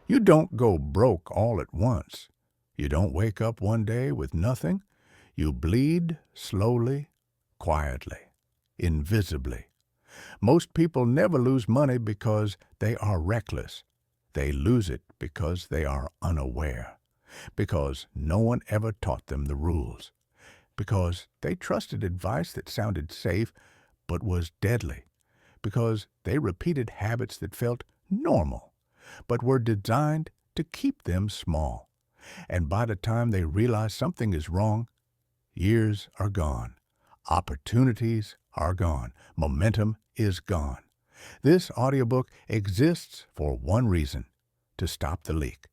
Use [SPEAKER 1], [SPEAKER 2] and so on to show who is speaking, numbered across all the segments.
[SPEAKER 1] You don't go broke all at once. You don't wake up one day with nothing. You bleed slowly, quietly, invisibly. Most people never lose money because they are reckless. They lose it because they are unaware, because no one ever taught them the rules, because they trusted advice that sounded safe but was deadly, because they repeated habits that felt normal but were designed to keep them small. And by the time they realize something is wrong, years are gone. Opportunities are gone. Momentum is gone. This audiobook exists for one reason: to stop the leak,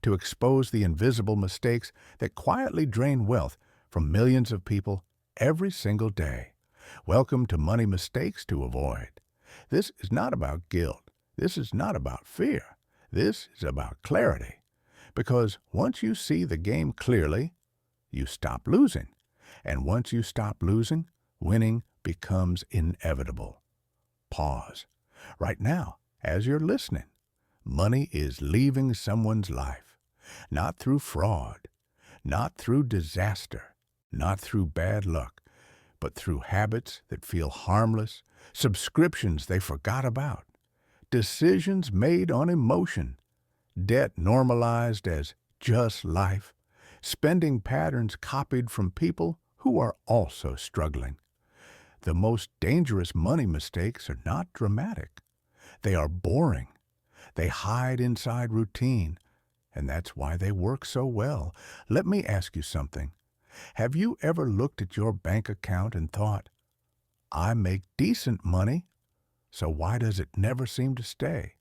[SPEAKER 1] to expose the invisible mistakes that quietly drain wealth from millions of people every single day. Welcome to Money Mistakes to Avoid. This is not about guilt. This is not about fear. This is about clarity. Because once you see the game clearly, you stop losing. And once you stop losing, winning becomes inevitable. Pause. Right now, as you're listening, money is leaving someone's life. Not through fraud, not through disaster, not through bad luck, but through habits that feel harmless, subscriptions they forgot about, decisions made on emotion, debt normalized as just life, spending patterns copied from people who are also struggling. The most dangerous money mistakes are not dramatic. They are boring. They hide inside routine, and that's why they work so well. Let me ask you something. Have you ever looked at your bank account and thought, I make decent money, so why does it never seem to stay?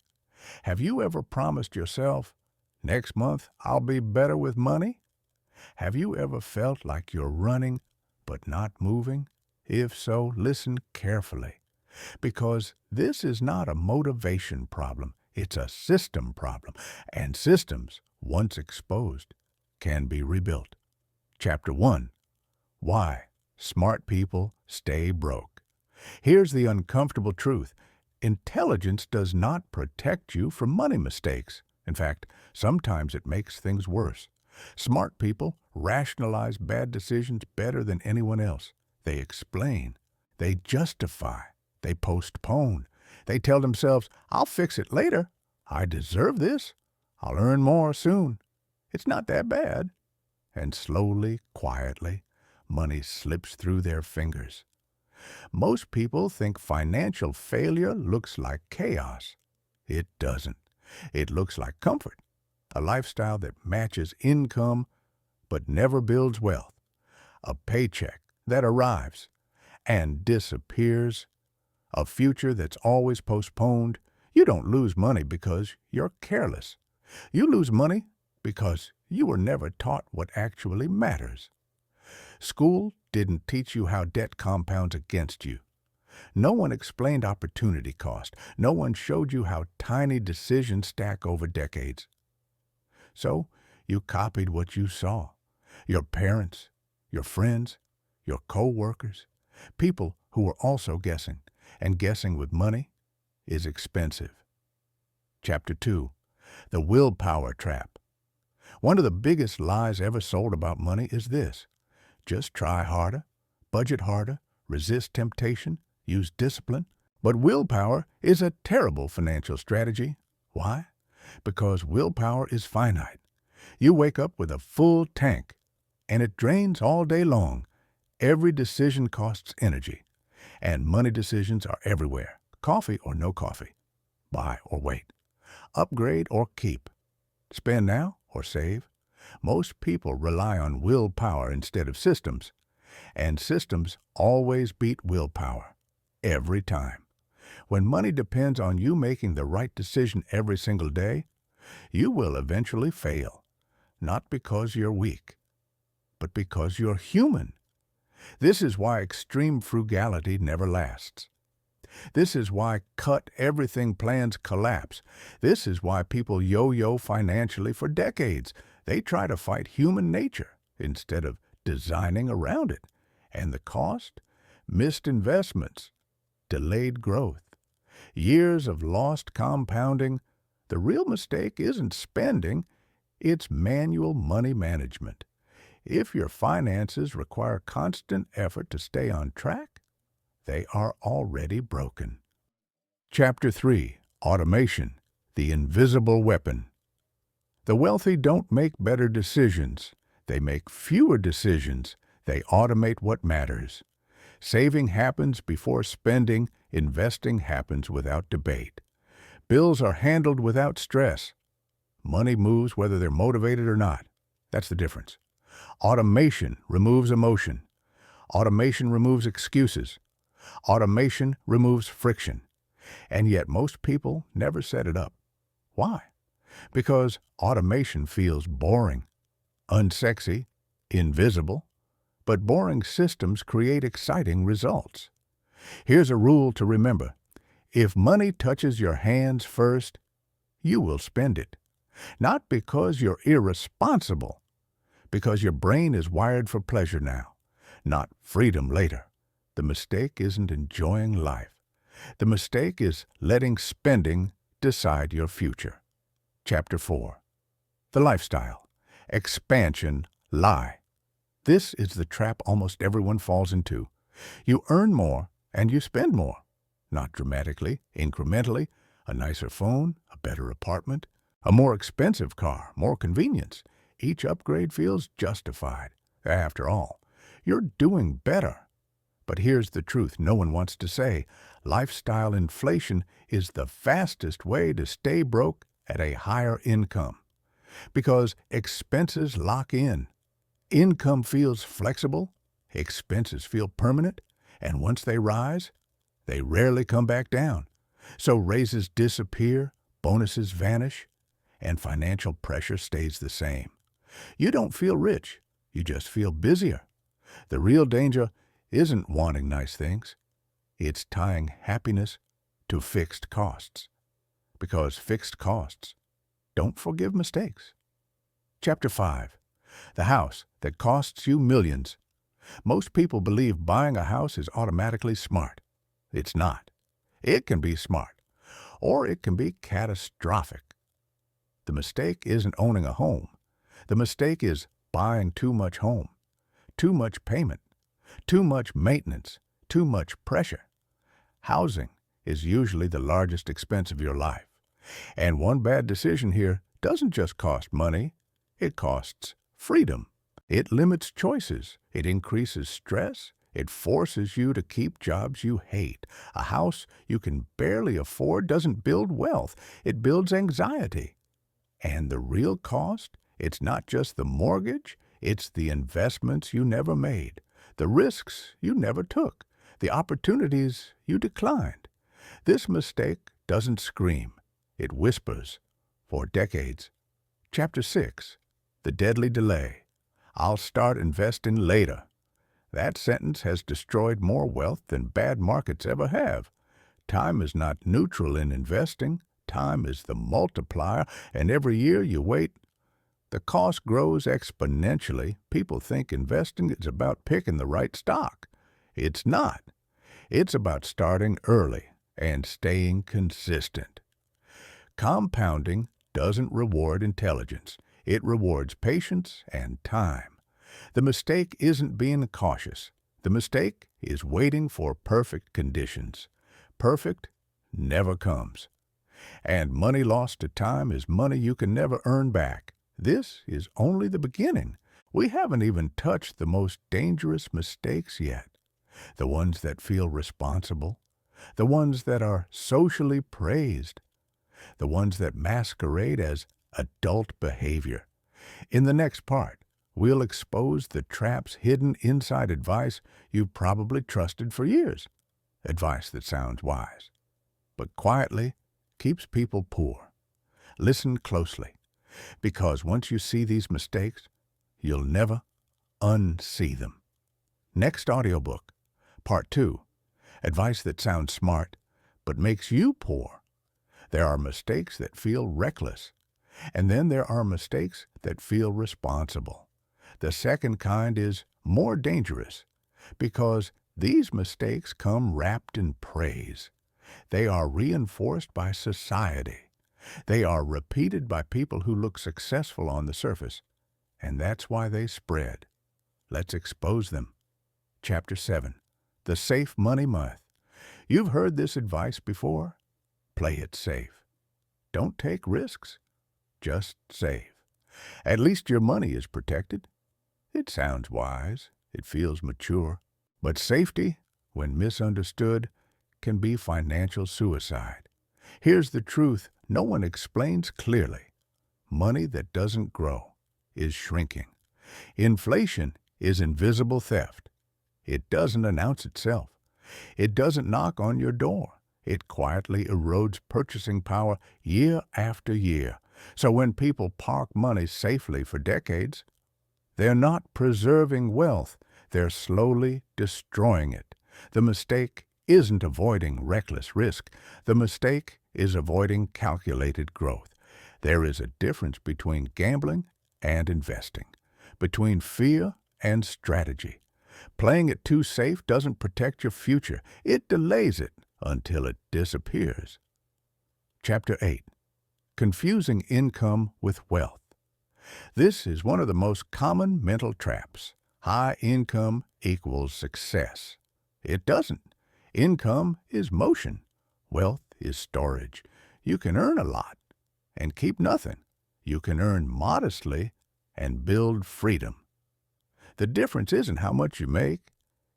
[SPEAKER 1] Have you ever promised yourself, next month I'll be better with money? Have you ever felt like you're running but not moving? If so, listen carefully, because this is not a motivation problem. It's a system problem, and systems, once exposed, can be rebuilt. Chapter 1. Why Smart People Stay Broke. Here's the uncomfortable truth. Intelligence does not protect you from money mistakes. In fact, sometimes it makes things worse. Smart people rationalize bad decisions better than anyone else. They explain. They justify. They postpone. They tell themselves, I'll fix it later. I deserve this. I'll earn more soon. It's not that bad. And slowly, quietly, money slips through their fingers. Most people think financial failure looks like chaos. It doesn't. It looks like comfort, a lifestyle that matches income but never builds wealth, a paycheck that arrives and disappears, a future that's always postponed. You don't lose money because you're careless. You lose money because you were never taught what actually matters. School didn't teach you how debt compounds against you. No one explained opportunity cost. No one showed you how tiny decisions stack over decades. So you copied what you saw. Your parents, your friends, your co-workers, people who were also guessing, and guessing with money is expensive. Chapter 2. The Willpower Trap. One of the biggest lies ever sold about money is this: just try harder, budget harder, resist temptation, use discipline. But willpower is a terrible financial strategy. Why? Because willpower is finite. You wake up with a full tank, and it drains all day long. Every decision costs energy, and money decisions are everywhere. Coffee or no coffee, buy or wait, upgrade or keep, spend now or save. Most people rely on willpower instead of systems, and systems always beat willpower, every time. When money depends on you making the right decision every single day, you will eventually fail, not because you're weak, but because you're human. This is why extreme frugality never lasts. This is why cut-everything plans collapse. This is why people yo-yo financially for decades. They try to fight human nature instead of designing around it. And the cost? Missed investments, delayed growth, years of lost compounding, The real mistake isn't spending, it's manual money management. If your finances require constant effort to stay on track, they are already broken. Chapter 3. Automation, the Invisible Weapon. The wealthy don't make better decisions. They make fewer decisions. They automate what matters. Saving happens before spending. Investing happens without debate. Bills are handled without stress. Money moves whether they're motivated or not. That's the difference. Automation removes emotion. Automation removes excuses. Automation removes friction. And yet most people never set it up. Why? Because automation feels boring, unsexy, invisible. But boring systems create exciting results. Here's a rule to remember. If money touches your hands first, you will spend it. Not because you're irresponsible, because your brain is wired for pleasure now, not freedom later. The mistake isn't enjoying life. The mistake is letting spending decide your future. Chapter 4. The Lifestyle. Expansion Lie. This is the trap almost everyone falls into. You earn more and you spend more. Not dramatically, incrementally. A nicer phone, a better apartment, a more expensive car, more convenience. Each upgrade feels justified. After all, you're doing better. But here's the truth no one wants to say. Lifestyle inflation is the fastest way to stay broke at a higher income. Because expenses lock in. Income feels flexible, expenses feel permanent, and once they rise, they rarely come back down. So raises disappear, bonuses vanish, and financial pressure stays the same. You don't feel rich, you just feel busier. The real danger isn't wanting nice things. It's tying happiness to fixed costs. Because fixed costs don't forgive mistakes. Chapter 5. The House That Costs You Millions. Most people believe buying a house is automatically smart. It's not. It can be smart, or it can be catastrophic. The mistake isn't owning a home. The mistake is buying too much home, too much payment, too much maintenance, too much pressure. Housing is usually the largest expense of your life. And one bad decision here doesn't just cost money, it costs freedom. It limits choices. It increases stress. It forces you to keep jobs you hate. A house you can barely afford doesn't build wealth. It builds anxiety. And the real cost? It's not just the mortgage. It's the investments you never made, the risks you never took, the opportunities you declined. This mistake doesn't scream. It whispers for decades. Chapter 6. The Deadly Delay. I'll start investing later. That sentence has destroyed more wealth than bad markets ever have. Time is not neutral in investing. Time is the multiplier, and every year you wait, the cost grows exponentially. People think investing is about picking the right stock. It's not. It's about starting early and staying consistent. Compounding doesn't reward intelligence. It rewards patience and time. The mistake isn't being cautious. The mistake is waiting for perfect conditions. Perfect never comes. And money lost to time is money you can never earn back. This is only the beginning. We haven't even touched the most dangerous mistakes yet. The ones that feel responsible. The ones that are socially praised. The ones that masquerade as adult behavior. In the next part, we'll expose the traps hidden inside advice you've probably trusted for years. Advice that sounds wise, but quietly keeps people poor. Listen closely, because once you see these mistakes, you'll never unsee them. Next audiobook, Part 2, Advice that sounds smart, but makes you poor. There are mistakes that feel reckless, and then there are mistakes that feel responsible. The second kind is more dangerous, because these mistakes come wrapped in praise. They are reinforced by society. They are repeated by people who look successful on the surface, and that's why they spread. Let's expose them. Chapter 7. The Safe Money Myth. You've heard this advice before. Play it safe. Don't take risks. Just save. At least your money is protected. It sounds wise. It feels mature. But safety, when misunderstood, can be financial suicide. Here's the truth no one explains clearly. Money that doesn't grow is shrinking. Inflation is invisible theft. It doesn't announce itself. It doesn't knock on your door. It quietly erodes purchasing power year after year. So when people park money safely for decades, they're not preserving wealth. They're slowly destroying it. The mistake isn't avoiding reckless risk. The mistake is avoiding calculated growth. There is a difference between gambling and investing, between fear and strategy. Playing it too safe doesn't protect your future. It delays it until it disappears. Chapter 8. Confusing income with wealth. This is one of the most common mental traps. High income equals success. It doesn't. Income is motion. Wealth is storage. You can earn a lot and keep nothing. You can earn modestly and build freedom. The difference isn't how much you make,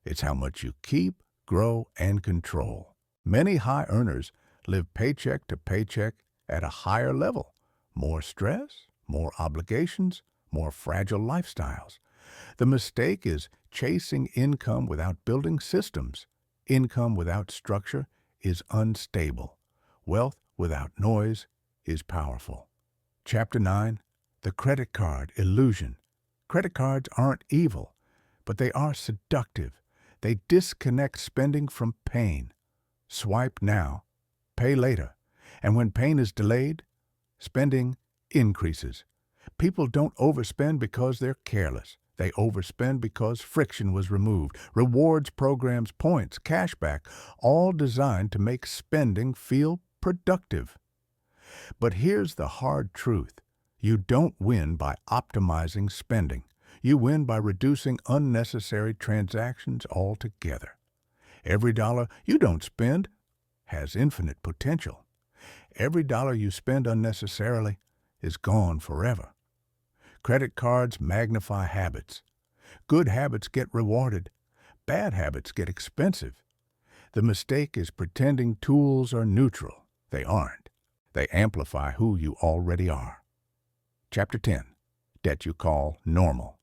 [SPEAKER 1] it's how much you keep, grow, and control. Many high earners live paycheck to paycheck at a higher level. More stress, more obligations, more fragile lifestyles. The mistake is chasing income without building systems. Income without structure is unstable. Wealth without noise is powerful. Chapter 9. The Credit Card Illusion. Credit cards aren't evil, but they are seductive. They disconnect spending from pain. Swipe now, pay later. And when pain is delayed, spending increases. People don't overspend because they're careless. They overspend because friction was removed. Rewards programs, points, cashback, all designed to make spending feel productive. But here's the hard truth. You don't win by optimizing spending. You win by reducing unnecessary transactions altogether. Every dollar you don't spend has infinite potential. Every dollar you spend unnecessarily is gone forever. Credit cards magnify habits. Good habits get rewarded. Bad habits get expensive. The mistake is pretending tools are neutral. They aren't. They amplify who you already are. Chapter 10. Debt you call normal.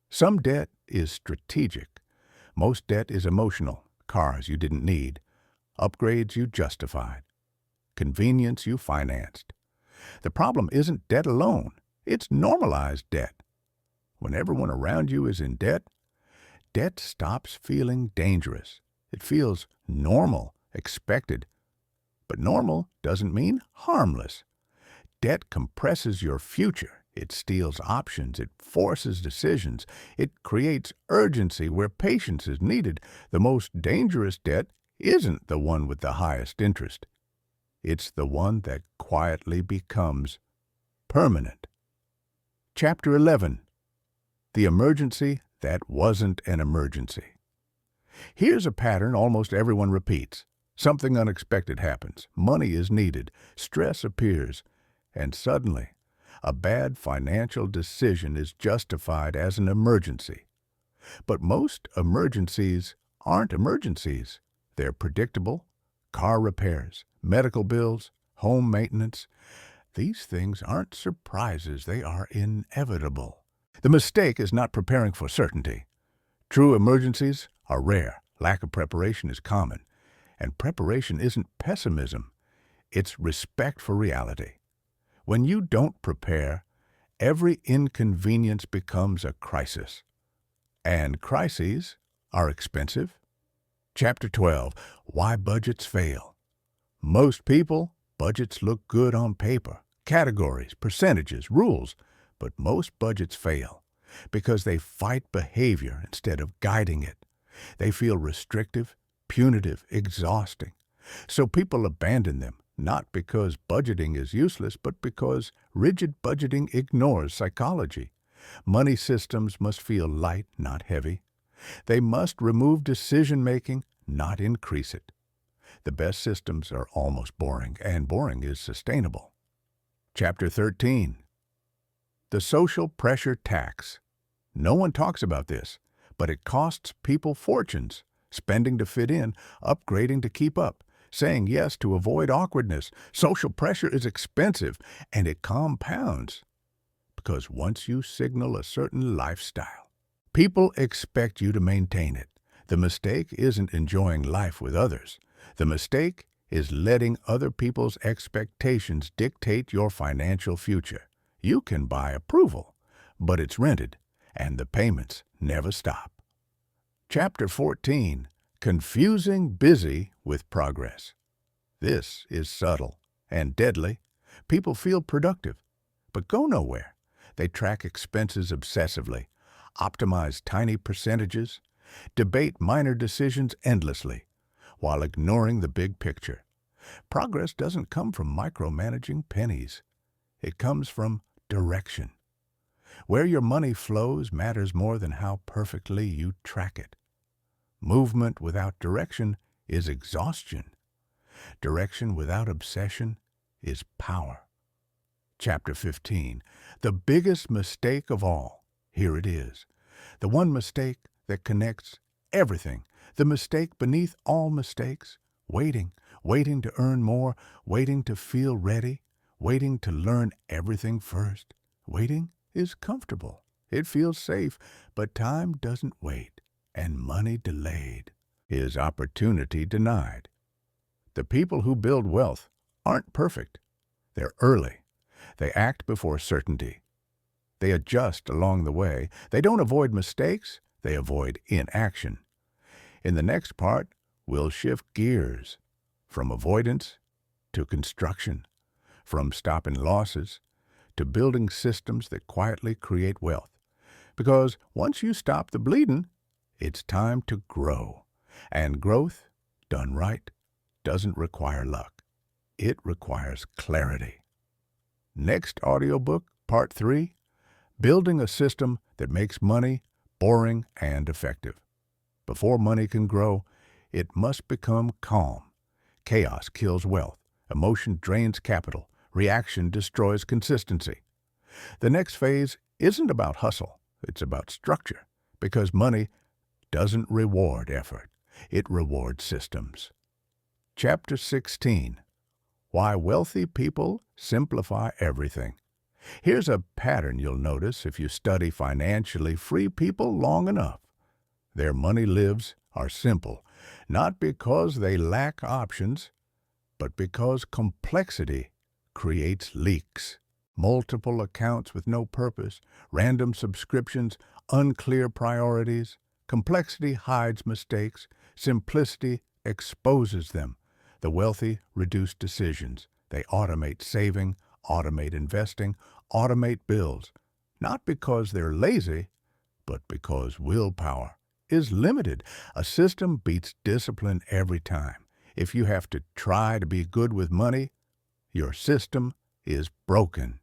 [SPEAKER 1] Some debt is strategic. Most debt is emotional. Cars you didn't need. Upgrades you justified. Convenience you financed. The problem isn't debt alone. It's normalized debt. When everyone around you is in debt, debt stops feeling dangerous. It feels normal, expected. But normal doesn't mean harmless. Debt compresses your future. It steals options. It forces decisions. It creates urgency where patience is needed. The most dangerous debt isn't the one with the highest interest. It's the one that quietly becomes permanent. Chapter 11. The Emergency That Wasn't an Emergency. Here's a pattern almost everyone repeats. Something unexpected happens. Money is needed. Stress appears. And suddenly, a bad financial decision is justified as an emergency. But most emergencies aren't emergencies. They're predictable. Car repairs, medical bills, home maintenance. These things aren't surprises. They are inevitable. The mistake is not preparing for certainty. True emergencies are rare. Lack of preparation is common. And preparation isn't pessimism. It's respect for reality. When you don't prepare, every inconvenience becomes a crisis. And crises are expensive. Chapter 12. Why Budgets Fail. Most people, budgets look good on paper. Categories, percentages, rules. But most budgets fail because they fight behavior instead of guiding it. They feel restrictive, punitive, exhausting. So people abandon them. not because budgeting is useless, but because rigid budgeting ignores psychology. Money systems must feel light, not heavy. They must remove decision-making, not increase it. The best systems are almost boring, and boring is sustainable. Chapter 13. The Social Pressure Tax. No one talks about this, but it costs people fortunes. Spending to fit in, upgrading to keep up, saying yes to avoid awkwardness. Social pressure is expensive, and it compounds. Because once you signal a certain lifestyle, people expect you to maintain it. The mistake isn't enjoying life with others. The mistake is letting other people's expectations dictate your financial future. You can buy approval, but it's rented, and the payments never stop. Chapter 14. Confusing busy with progress. This is subtle and deadly. People feel productive, but go nowhere. They track expenses obsessively, optimize tiny percentages, debate minor decisions endlessly, while ignoring the big picture. Progress doesn't come from micromanaging pennies. It comes from direction. Where your money flows matters more than how perfectly you track it. Movement without direction is exhaustion. Direction without obsession is power. Chapter 15. The biggest mistake of all. Here it is. The one mistake that connects everything. The mistake beneath all mistakes. Waiting to earn more, waiting to feel ready, waiting to learn everything first. Waiting is comfortable. It feels safe, but time doesn't wait, and money delayed is opportunity denied. The people who build wealth aren't perfect. They're early. They act before certainty. They adjust along the way. They don't avoid mistakes. They avoid inaction. In the next part, we'll shift gears from avoidance to construction, from stopping losses to building systems that quietly create wealth. Because once you stop the bleeding, it's time to grow. And growth, done right, doesn't require luck. It requires clarity. Next audiobook, Part 3, Building a System That Makes Money Boring and Effective. Before money can grow, it must become calm. Chaos kills wealth. Emotion drains capital. Reaction destroys consistency. The next phase isn't about hustle. It's about structure. Because money doesn't reward effort. It rewards systems. Chapter 16. Why Wealthy People Simplify Everything. Here's a pattern you'll notice if you study financially free people long enough. Their money lives are simple, not because they lack options, but because complexity creates leaks. Multiple accounts with no purpose, random subscriptions, unclear priorities. Complexity hides mistakes. Simplicity exposes them. The wealthy reduce decisions. They automate saving, automate investing, automate bills. Not because they're lazy, but because willpower is limited. A system beats discipline every time. If you have to try to be good with money, your system is broken.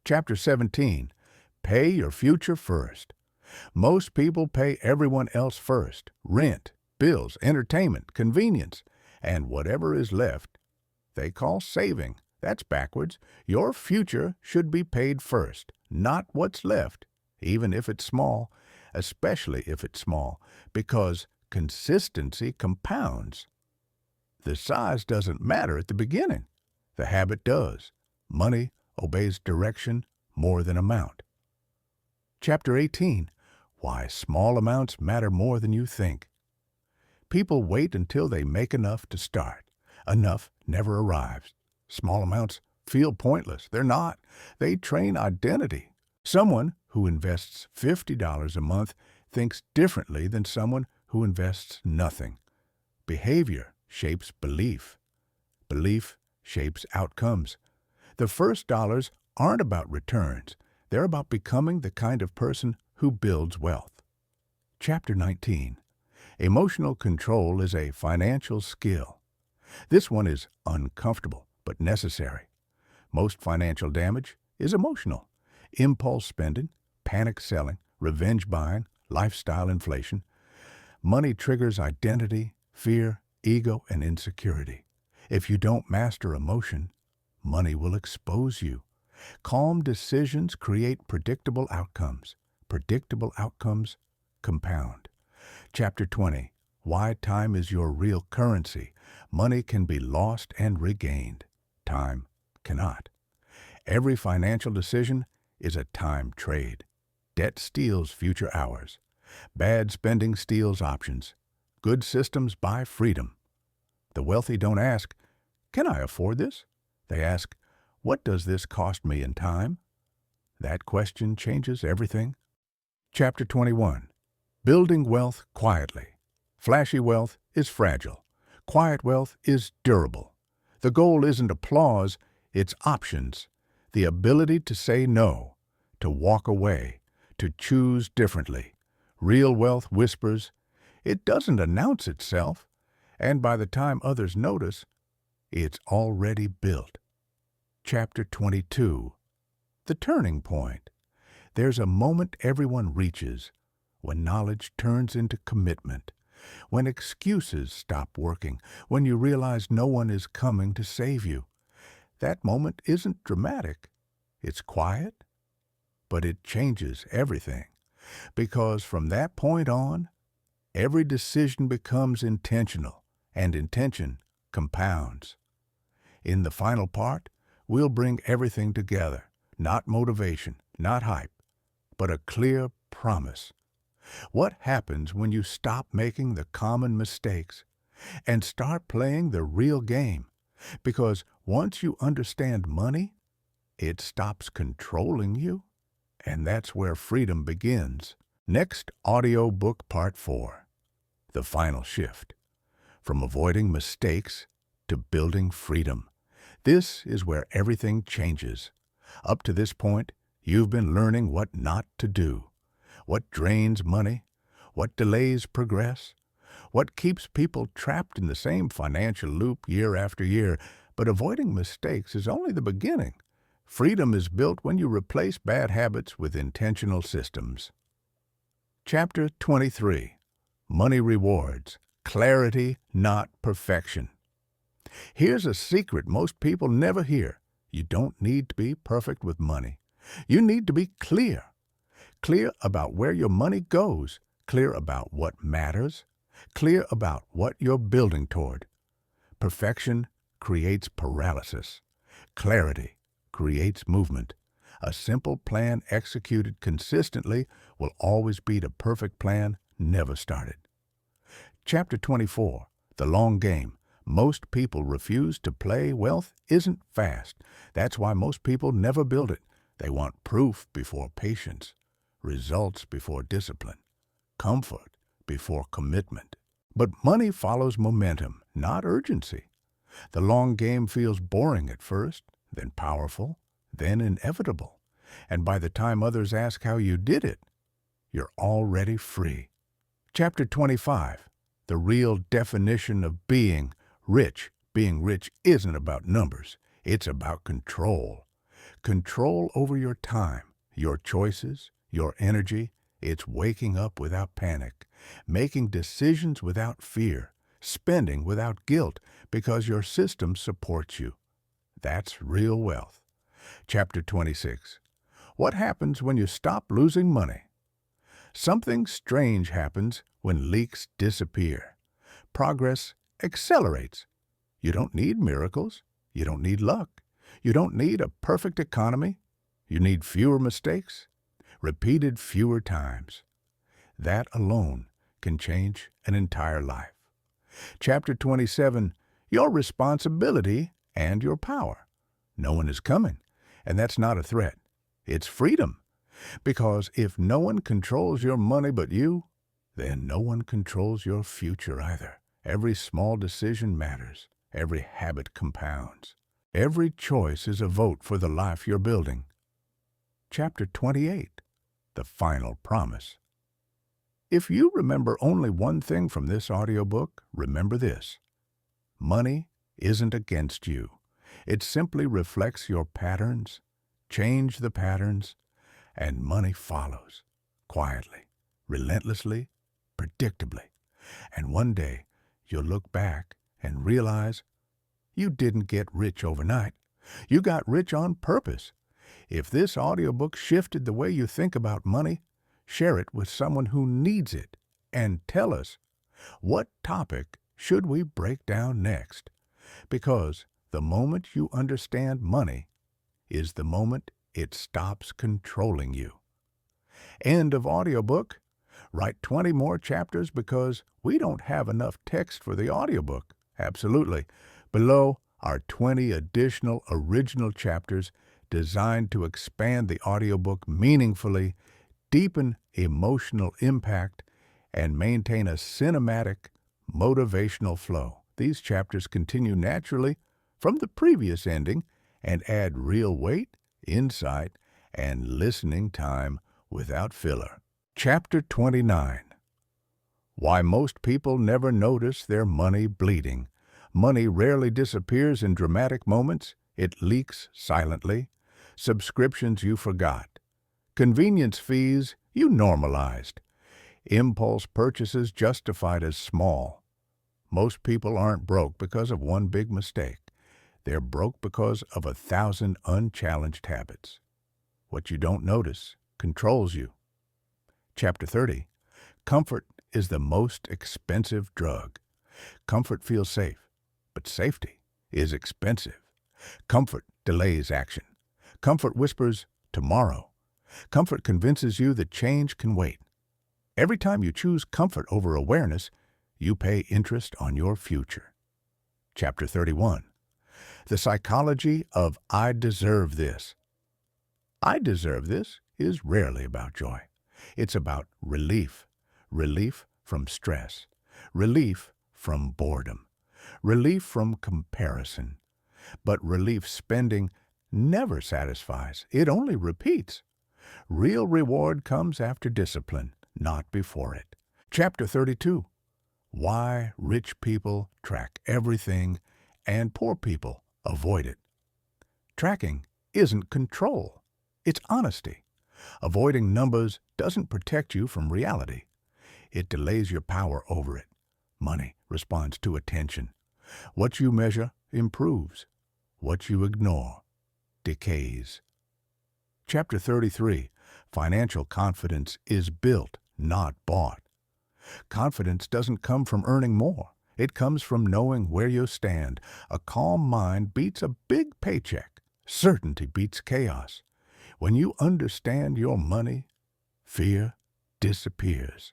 [SPEAKER 1] Chapter 17. Pay your future first. Most people pay everyone else first. Rent, bills, entertainment, convenience, and whatever is left, they call saving. That's backwards. Your future should be paid first, not what's left, even if it's small, especially if it's small, because consistency compounds. The size doesn't matter at the beginning. The habit does. Money obeys direction more than amount. Chapter 18. Why small amounts matter more than you think. People wait until they make enough to start. Enough never arrives. Small amounts feel pointless. They're not. They train identity. Someone who invests $50 a month thinks differently than someone who invests nothing. Behavior shapes belief. Belief shapes outcomes. The first dollars aren't about returns. They're about becoming the kind of person who builds wealth. Chapter 19. Emotional control is a financial skill. This one is uncomfortable, but necessary. Most financial damage is emotional. Impulse spending, panic selling, revenge buying, lifestyle inflation. Money triggers identity, fear, ego, and insecurity. If you don't master emotion, money will expose you. Calm decisions create predictable outcomes. Predictable outcomes compound. Chapter 20. Why time is your real currency. Money can be lost and regained. Time cannot. Every financial decision is a time trade. Debt steals future hours. Bad spending steals options. Good systems buy freedom. The wealthy don't ask, "Can I afford this?" They ask, "What does this cost me in time?" That question changes everything. Chapter 21. Building wealth quietly. Flashy wealth is fragile. Quiet wealth is durable. The goal isn't applause, it's options. The ability to say no, to walk away, to choose differently. Real wealth whispers. It doesn't announce itself, and by the time others notice, it's already built. Chapter 22. The turning point. There's a moment everyone reaches when knowledge turns into commitment, when excuses stop working, when you realize no one is coming to save you. That moment isn't dramatic. It's quiet, but it changes everything. Because from that point on, every decision becomes intentional, and intention compounds. In the final part, we'll bring everything together. Not motivation, not hype, but a clear promise. What happens when you stop making the common mistakes and start playing the real game? Because once you understand money, it stops controlling you, and that's where freedom begins. Next, Audiobook Part 4. The Final Shift. From avoiding mistakes to building freedom. This is where everything changes. Up to this point, you've been learning what not to do, what drains money, what delays progress, what keeps people trapped in the same financial loop year after year. But avoiding mistakes is only the beginning. Freedom is built when you replace bad habits with intentional systems. Chapter 23. Money Rewards. Clarity, not perfection. Here's a secret most people never hear. You don't need to be perfect with money. You need to be clear. Clear about where your money goes. Clear about what matters. Clear about what you're building toward. Perfection creates paralysis. Clarity creates movement. A simple plan executed consistently will always beat a perfect plan never started. Chapter 24. The Long Game. Most people refuse to play. Wealth isn't fast. That's why most people never build it. They want proof before patience, results before discipline, comfort before commitment. But money follows momentum, not urgency. The long game feels boring at first, then powerful, then inevitable. And by the time others ask how you did it, you're already free. Chapter 25. The real definition of being rich. Being rich isn't about numbers. It's about control. Control over your time, your choices, your energy. It's waking up without panic, making decisions without fear, spending without guilt because your system supports you. That's real wealth. Chapter 26. What happens when you stop losing money? Something strange happens when leaks disappear. Progress accelerates. You don't need miracles. You don't need luck. You don't need a perfect economy. You need fewer mistakes, repeated fewer times. That alone can change an entire life. Chapter 27. Your responsibility and your power. No one is coming, and that's not a threat. It's freedom. Because if no one controls your money but you, then no one controls your future either. Every small decision matters. Every habit compounds. Every choice is a vote for the life you're building. Chapter 28. The Final Promise. If you remember only one thing from this audiobook, remember this. Money isn't against you. It simply reflects your patterns. Change the patterns, and money follows, quietly, relentlessly, predictably. And one day, you'll look back and realize you didn't get rich overnight. You got rich on purpose. If this audiobook shifted the way you think about money, share it with someone who needs it and tell us, what topic should we break down next? Because the moment you understand money is the moment it stops controlling you. End of audiobook. Write 20 more chapters because we don't have enough text for the audiobook. Absolutely. Below are 20 additional original chapters designed to expand the audiobook meaningfully, deepen emotional impact, and maintain a cinematic, motivational flow. These chapters continue naturally from the previous ending and add real weight, insight, and listening time without filler. Chapter 29. Why most people never notice their money bleeding. Money rarely disappears in dramatic moments. It leaks silently. Subscriptions you forgot. Convenience fees you normalized. Impulse purchases justified as small. Most people aren't broke because of one big mistake. They're broke because of 1,000 unchallenged habits. What you don't notice controls you. Chapter 30. Comfort is the most expensive drug. Comfort feels safe, but safety is expensive. Comfort delays action. Comfort whispers, tomorrow. Comfort convinces you that change can wait. Every time you choose comfort over awareness, you pay interest on your future. Chapter 31. The psychology of I deserve this. I deserve this is rarely about joy. It's about relief. Relief from stress. Relief from boredom. Relief from comparison. But relief spending never satisfies. It only repeats. Real reward comes after discipline, not before it. Chapter 32. Why rich people track everything and poor people avoid it. Tracking isn't control. It's honesty. Avoiding numbers doesn't protect you from reality. It delays your power over it. Money responds to attention. What you measure improves. What you ignore decays. Chapter 33. Financial confidence is built, not bought. Confidence doesn't come from earning more. It comes from knowing where you stand. A calm mind beats a big paycheck. Certainty beats chaos. When you understand your money, fear disappears.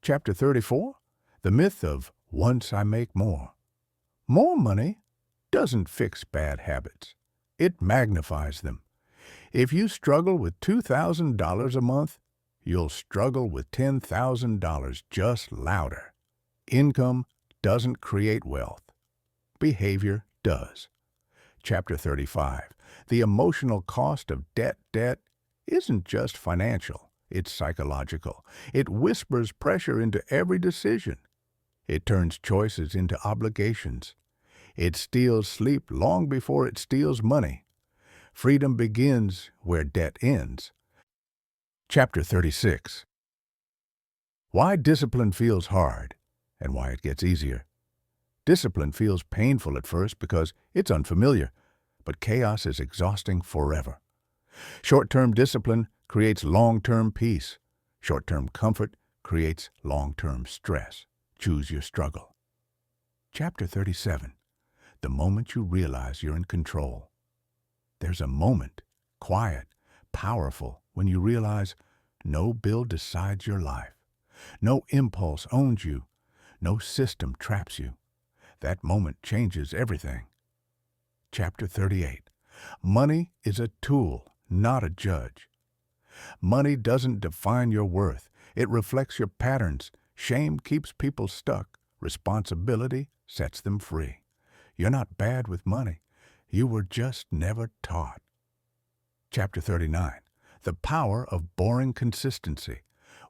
[SPEAKER 1] Chapter 34. The myth of once I make more. More money doesn't fix bad habits. It magnifies them. If you struggle with $2,000 a month, you'll struggle with $10,000 just louder. Income doesn't create wealth. Behavior does. Chapter 35. The emotional cost of debt. Debt isn't just financial. It's psychological. It whispers pressure into every decision. It turns choices into obligations. It steals sleep long before it steals money. Freedom begins where debt ends. Chapter 36. Why discipline feels hard and why it gets easier. Discipline feels painful at first because it's unfamiliar, but chaos is exhausting forever. Short-term discipline creates long-term peace. Short-term comfort creates long-term stress. Choose your struggle. Chapter 37. The moment you realize you're in control. There's a moment, quiet, powerful, when you realize no bill decides your life. No impulse owns you. No system traps you. That moment changes everything. Chapter 38. Money is a tool, not a judge. Money doesn't define your worth. It reflects your patterns. Shame keeps people stuck. Responsibility sets them free. You're not bad with money. You were just never taught. Chapter 39. The power of boring consistency.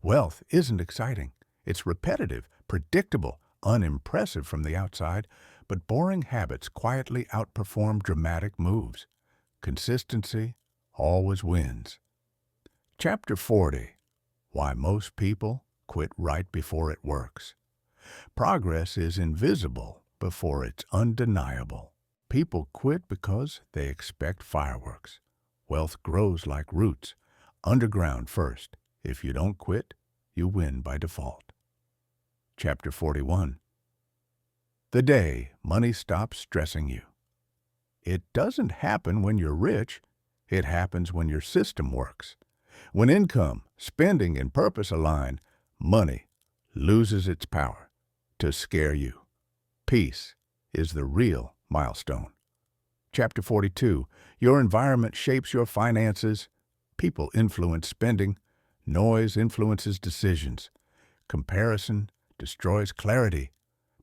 [SPEAKER 1] Wealth isn't exciting. It's repetitive, predictable, unimpressive from the outside, But boring habits quietly outperform dramatic moves. Consistency always wins. Chapter 40. Why most people quit right before it works. Progress is invisible before it's undeniable. People quit because they expect fireworks. Wealth grows like roots, underground first. If you don't quit, you win by default. Chapter 41. The day money stops stressing you. It doesn't happen when you're rich. It happens when your system works. When income, spending, and purpose align, money loses its power to scare you. Peace is the real milestone. Chapter 42. Your environment shapes your finances. People influence spending. Noise influences decisions. Comparison destroys clarity.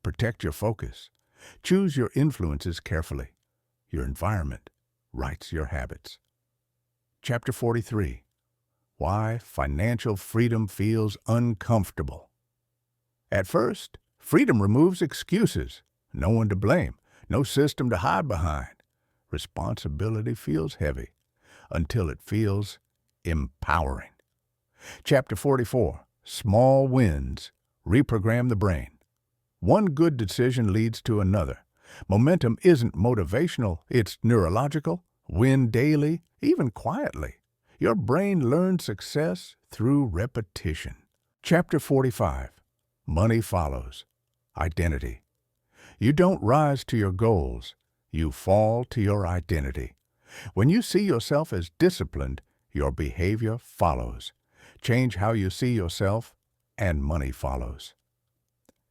[SPEAKER 1] Protect your focus. Choose your influences carefully. Your environment writes your habits. Chapter 43. Why financial freedom feels uncomfortable. At first, freedom removes excuses. No one to blame. No system to hide behind. Responsibility feels heavy until it feels empowering. Chapter 44. Small wins reprogram the brain. One good decision leads to another. Momentum isn't motivational, it's neurological. Win daily, even quietly. Your brain learns success through repetition. Chapter 45. Money follows. Identity. You don't rise to your goals. You fall to your identity. When you see yourself as disciplined, your behavior follows. Change how you see yourself, and money follows.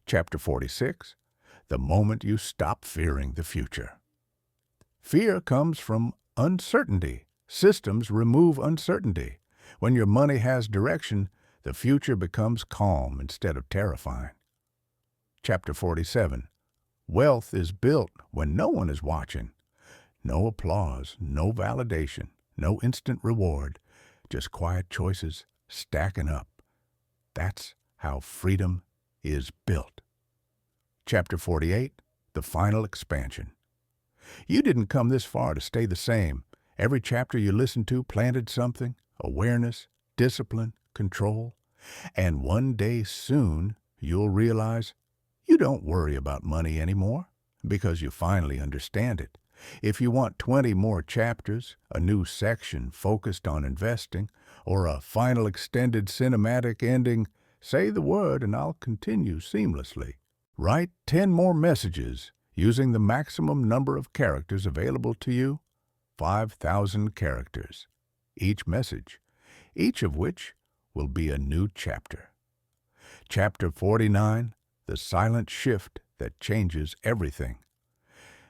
[SPEAKER 1] Chapter 46. The moment you stop fearing the future. Fear comes from uncertainty. Systems remove uncertainty. When your money has direction, the future becomes calm instead of terrifying. Chapter 47. Wealth is built when no one is watching. No applause, no validation, no instant reward, just quiet choices stacking up. That's how freedom is built. Chapter 48. The final expansion. You didn't come this far to stay the same. Every chapter you listened to planted something: awareness, discipline, control. And one day soon, you'll realize you don't worry about money anymore because you finally understand it. If you want 20 more chapters, a new section focused on investing, or a final extended cinematic ending, say the word and I'll continue seamlessly. Write 10 more messages using the maximum number of characters available to you, 5,000 characters. Each message, each of which will be a new chapter. Chapter 49. The silent shift that changes everything.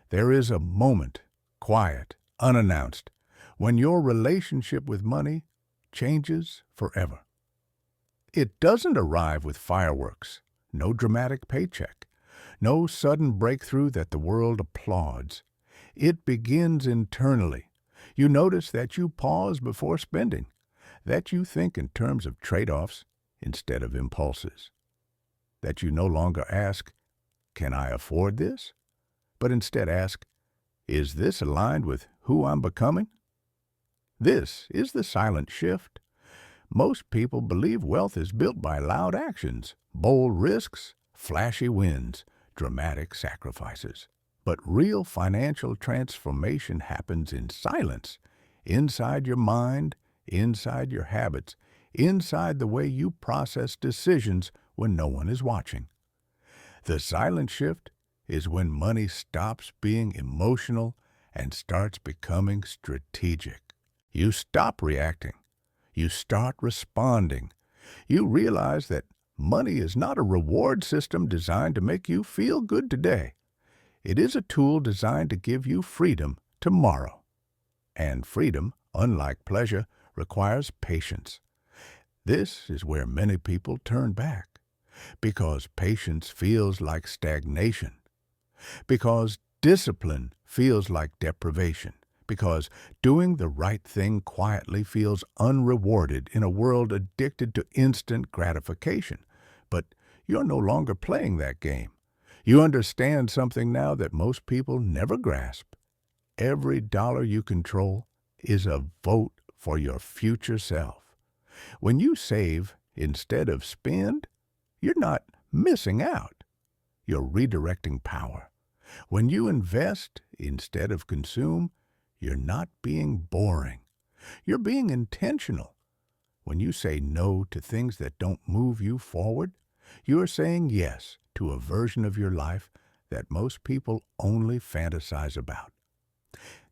[SPEAKER 1] There is a moment, quiet, unannounced, when your relationship with money changes forever. It doesn't arrive with fireworks, no dramatic paycheck, no sudden breakthrough that the world applauds. It begins internally. You notice that you pause before spending, that you think in terms of trade-offs instead of impulses, that you no longer ask, "Can I afford this?" but instead ask, "Is this aligned with who I'm becoming?" This is the silent shift. Most people believe wealth is built by loud actions, bold risks, flashy wins, dramatic sacrifices. But real financial transformation happens in silence, inside your mind, inside your habits, inside the way you process decisions when no one is watching. The silent shift is when money stops being emotional and starts becoming strategic. You stop reacting. You start responding. You realize that money is not a reward system designed to make you feel good today. It is a tool designed to give you freedom tomorrow. And freedom, unlike pleasure, requires patience. This is where many people turn back, because patience feels like stagnation, because discipline feels like deprivation, because doing the right thing quietly feels unrewarded in a world addicted to instant gratification. But you're no longer playing that game. You understand something now that most people never grasp. Every dollar you control is a vote for your future self. When you save instead of spend, you're not missing out. You're redirecting power. When you invest instead of consume, you're not being boring. You're being intentional. When you say no to things that don't move you forward, you are saying yes to a version of your life that most people only fantasize about.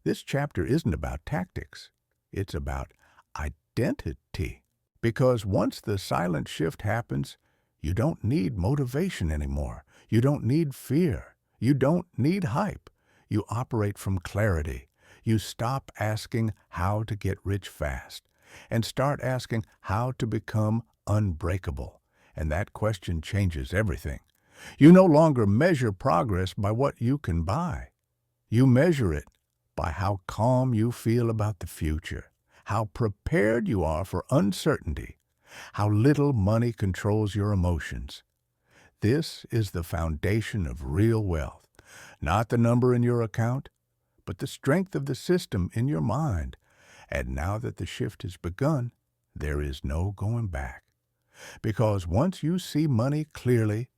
[SPEAKER 1] This chapter isn't about tactics. It's about identity. Because once the silent shift happens, you don't need motivation anymore. You don't need fear. You don't need hype. You operate from clarity. You stop asking how to get rich fast and start asking how to become unbreakable. And that question changes everything. You no longer measure progress by what you can buy. You measure it by how calm you feel about the future, how prepared you are for uncertainty, how little money controls your emotions. This is the foundation of real wealth, not the number in your account, but the strength of the system in your mind. And now that the shift has begun, there is no going back. Because once you see money clearly,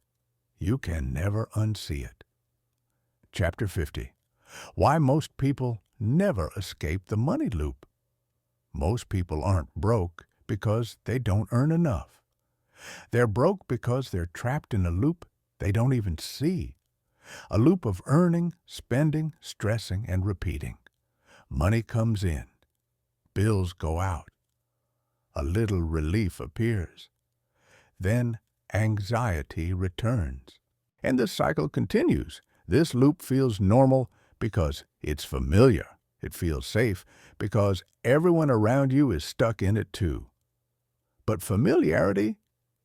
[SPEAKER 1] you can never unsee it. Chapter 50. Why most people never escape the money loop. Most people aren't broke because they don't earn enough. They're broke because they're trapped in a loop they don't even see. A loop of earning, spending, stressing, and repeating. Money comes in. Bills go out. A little relief appears. Then anxiety returns. And the cycle continues. This loop feels normal because it's familiar. It feels safe because everyone around you is stuck in it too. But familiarity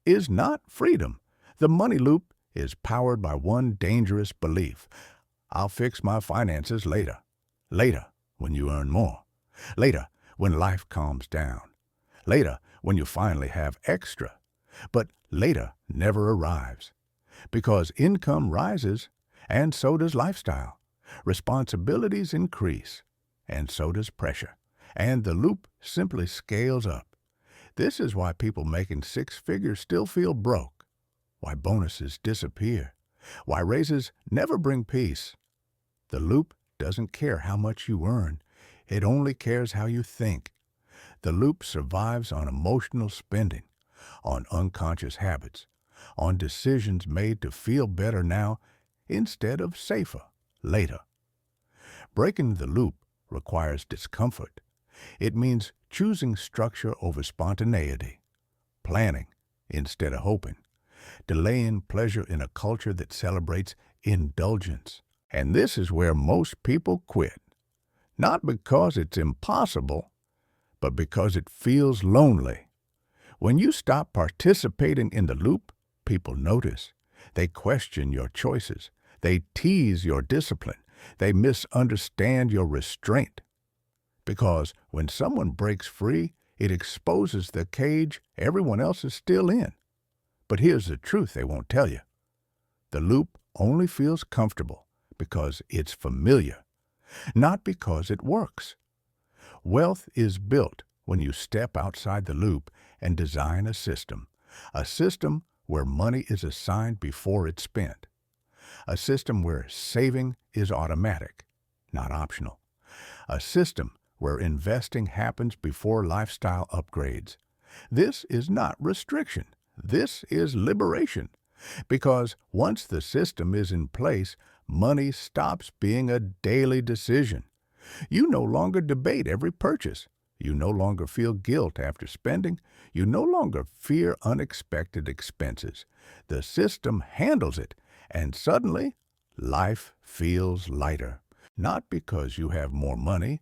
[SPEAKER 1] is not freedom. The money loop is powered by one dangerous belief. I'll fix my finances later. Later, when you earn more. Later, when life calms down. Later, when you finally have extra. But later never arrives. Because income rises, and so does lifestyle. Responsibilities increase, and so does pressure. And the loop simply scales up. This is why people making six figures still feel broke. Why bonuses disappear. Why raises never bring peace. The loop doesn't care how much you earn. It only cares how you think. The loop survives on emotional spending, on unconscious habits, on decisions made to feel better now instead of safer later. Breaking the loop requires discomfort. It means choosing structure over spontaneity, planning instead of hoping, delaying pleasure in a culture that celebrates indulgence. And this is where most people quit. Not because it's impossible, but because it feels lonely. When you stop participating in the loop, people notice. They question your choices. They tease your discipline. They misunderstand your restraint. Because when someone breaks free, it exposes the cage everyone else is still in. But here's the truth they won't tell you. The loop only feels comfortable because it's familiar, not because it works. Wealth is built when you step outside the loop and design a system where money is assigned before it's spent, a system where saving is automatic, not optional, a system where investing happens before lifestyle upgrades. This is not restriction. This is liberation. Because once the system is in place, money stops being a daily decision. You no longer debate every purchase. You no longer feel guilt after spending. You no longer fear unexpected expenses. The system handles it, and suddenly, life feels lighter. Not because you have more money,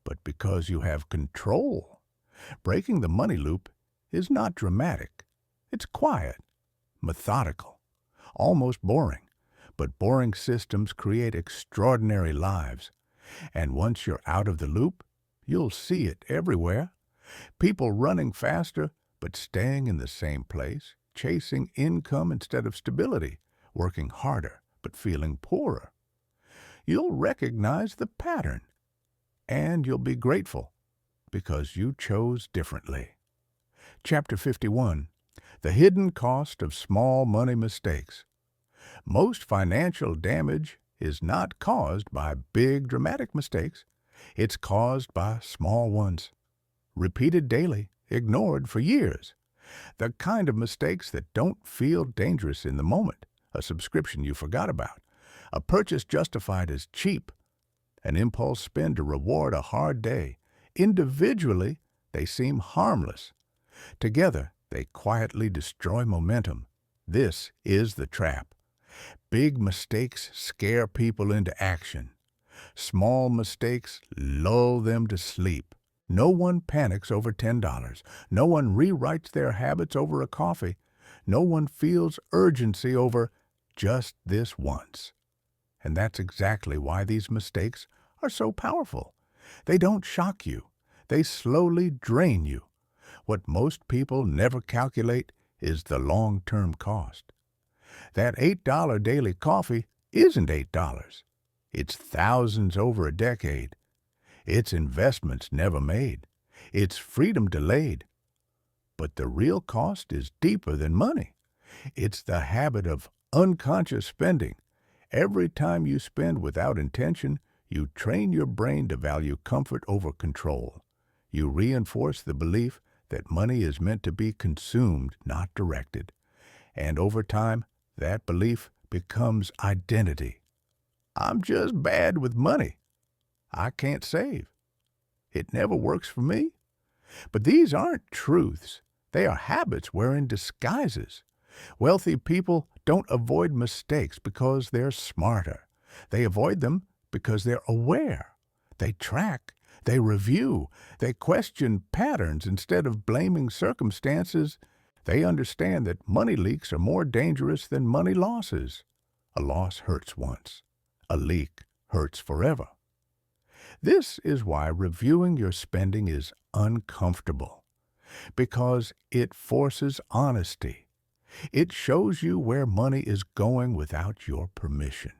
[SPEAKER 1] but because you have control. Breaking the money loop is not dramatic. It's quiet, methodical, almost boring. But boring systems create extraordinary lives. And once you're out of the loop, you'll see it everywhere. People running faster, but staying in the same place, chasing income instead of stability, working harder, but feeling poorer. You'll recognize the pattern, and you'll be grateful because you chose differently. Chapter 51, The Hidden Cost of Small Money Mistakes. Most financial damage is not caused by big dramatic mistakes. It's caused by small ones, repeated daily, ignored for years. The kind of mistakes that don't feel dangerous in the moment, a subscription you forgot about, a purchase justified as cheap, an impulse spend to reward a hard day. Individually, they seem harmless. Together, they quietly destroy momentum. This is the trap. Big mistakes scare people into action. Small mistakes lull them to sleep. No one panics over $10. No one rewrites their habits over a coffee. No one feels urgency over just this once. And that's exactly why these mistakes are so powerful. They don't shock you. They slowly drain you. What most people never calculate is the long-term cost. That $8 daily coffee isn't $8. It's thousands over a decade. It's investments never made. It's freedom delayed. But the real cost is deeper than money. It's the habit of unconscious spending. Every time you spend without intention, you train your brain to value comfort over control. You reinforce the belief that money is meant to be consumed, not directed. And over time, that belief becomes identity. I'm just bad with money. I can't save. It never works for me. But these aren't truths. They are habits wearing disguises. Wealthy people don't avoid mistakes because they're smarter. They avoid them because they're aware. They track. They review. They question patterns instead of blaming circumstances. They understand that money leaks are more dangerous than money losses. A loss hurts once. A leak hurts forever. This is why reviewing your spending is uncomfortable, because it forces honesty. It shows you where money is going without your permission,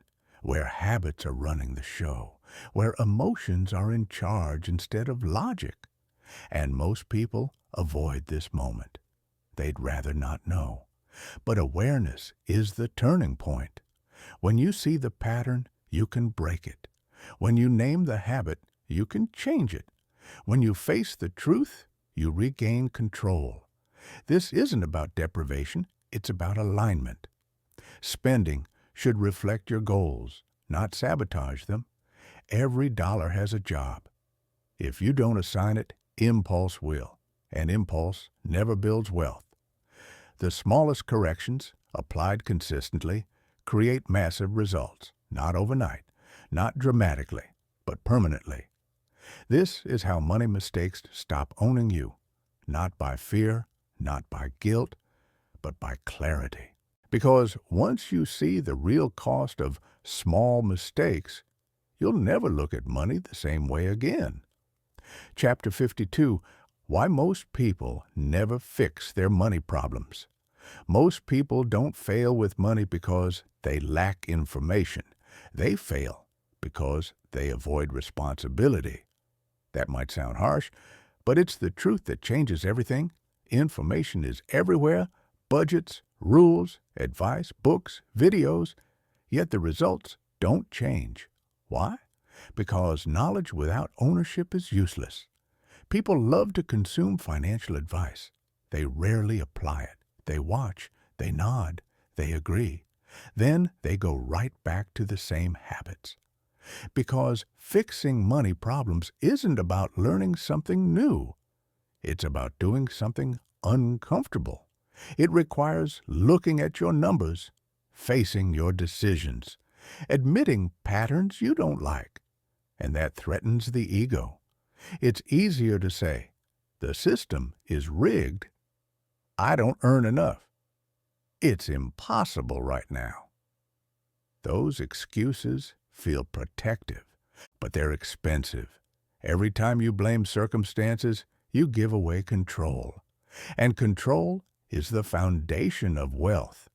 [SPEAKER 1] where habits are running the show, where emotions are in charge instead of logic. And most people avoid this moment. They'd rather not know. But awareness is the turning point. When you see the pattern, you can break it. When you name the habit, you can change it. When you face the truth, you regain control. This isn't about deprivation, it's about alignment. Spending should reflect your goals, not sabotage them. Every dollar has a job. If you don't assign it, impulse will, and impulse never builds wealth. The smallest corrections, applied consistently, create massive results, not overnight, not dramatically, but permanently. This is how money mistakes stop owning you, not by fear, not by guilt, but by clarity. Because once you see the real cost of small mistakes, you'll never look at money the same way again. Chapter 52, Why Most People Never Fix Their Money Problems. Most people don't fail with money because they lack information. They fail because they avoid responsibility. That might sound harsh, but it's the truth that changes everything. Information is everywhere, budgets, rules, advice, books, videos, yet the results don't change. Why? Because knowledge without ownership is useless. People love to consume financial advice. They rarely apply it. They watch, they nod, they agree. Then they go right back to the same habits. Because fixing money problems isn't about learning something new. It's about doing something uncomfortable. It requires looking at your numbers, facing your decisions, admitting patterns you don't like, and that threatens the ego. It's easier to say, the system is rigged. I don't earn enough. It's impossible right now. Those excuses feel protective, but they're expensive. Every time you blame circumstances, you give away control. And control is the foundation of wealth.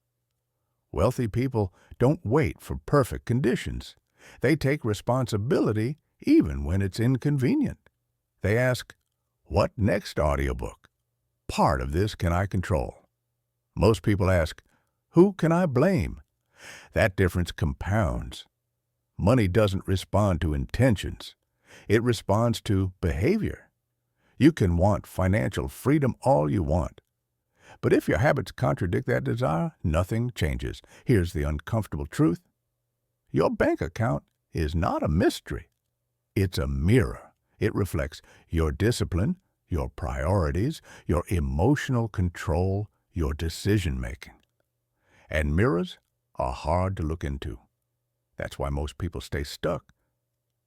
[SPEAKER 1] Wealthy people don't wait for perfect conditions. They take responsibility even when it's inconvenient. They ask, "What next audiobook? Part of this can I control?" Most people ask, "Who can I blame?" That difference compounds. Money doesn't respond to intentions. It responds to behavior. You can want financial freedom all you want. But if your habits contradict that desire, nothing changes. Here's the uncomfortable truth. Your bank account is not a mystery. It's a mirror. It reflects your discipline, your priorities, your emotional control, your decision-making. And mirrors are hard to look into. That's why most people stay stuck.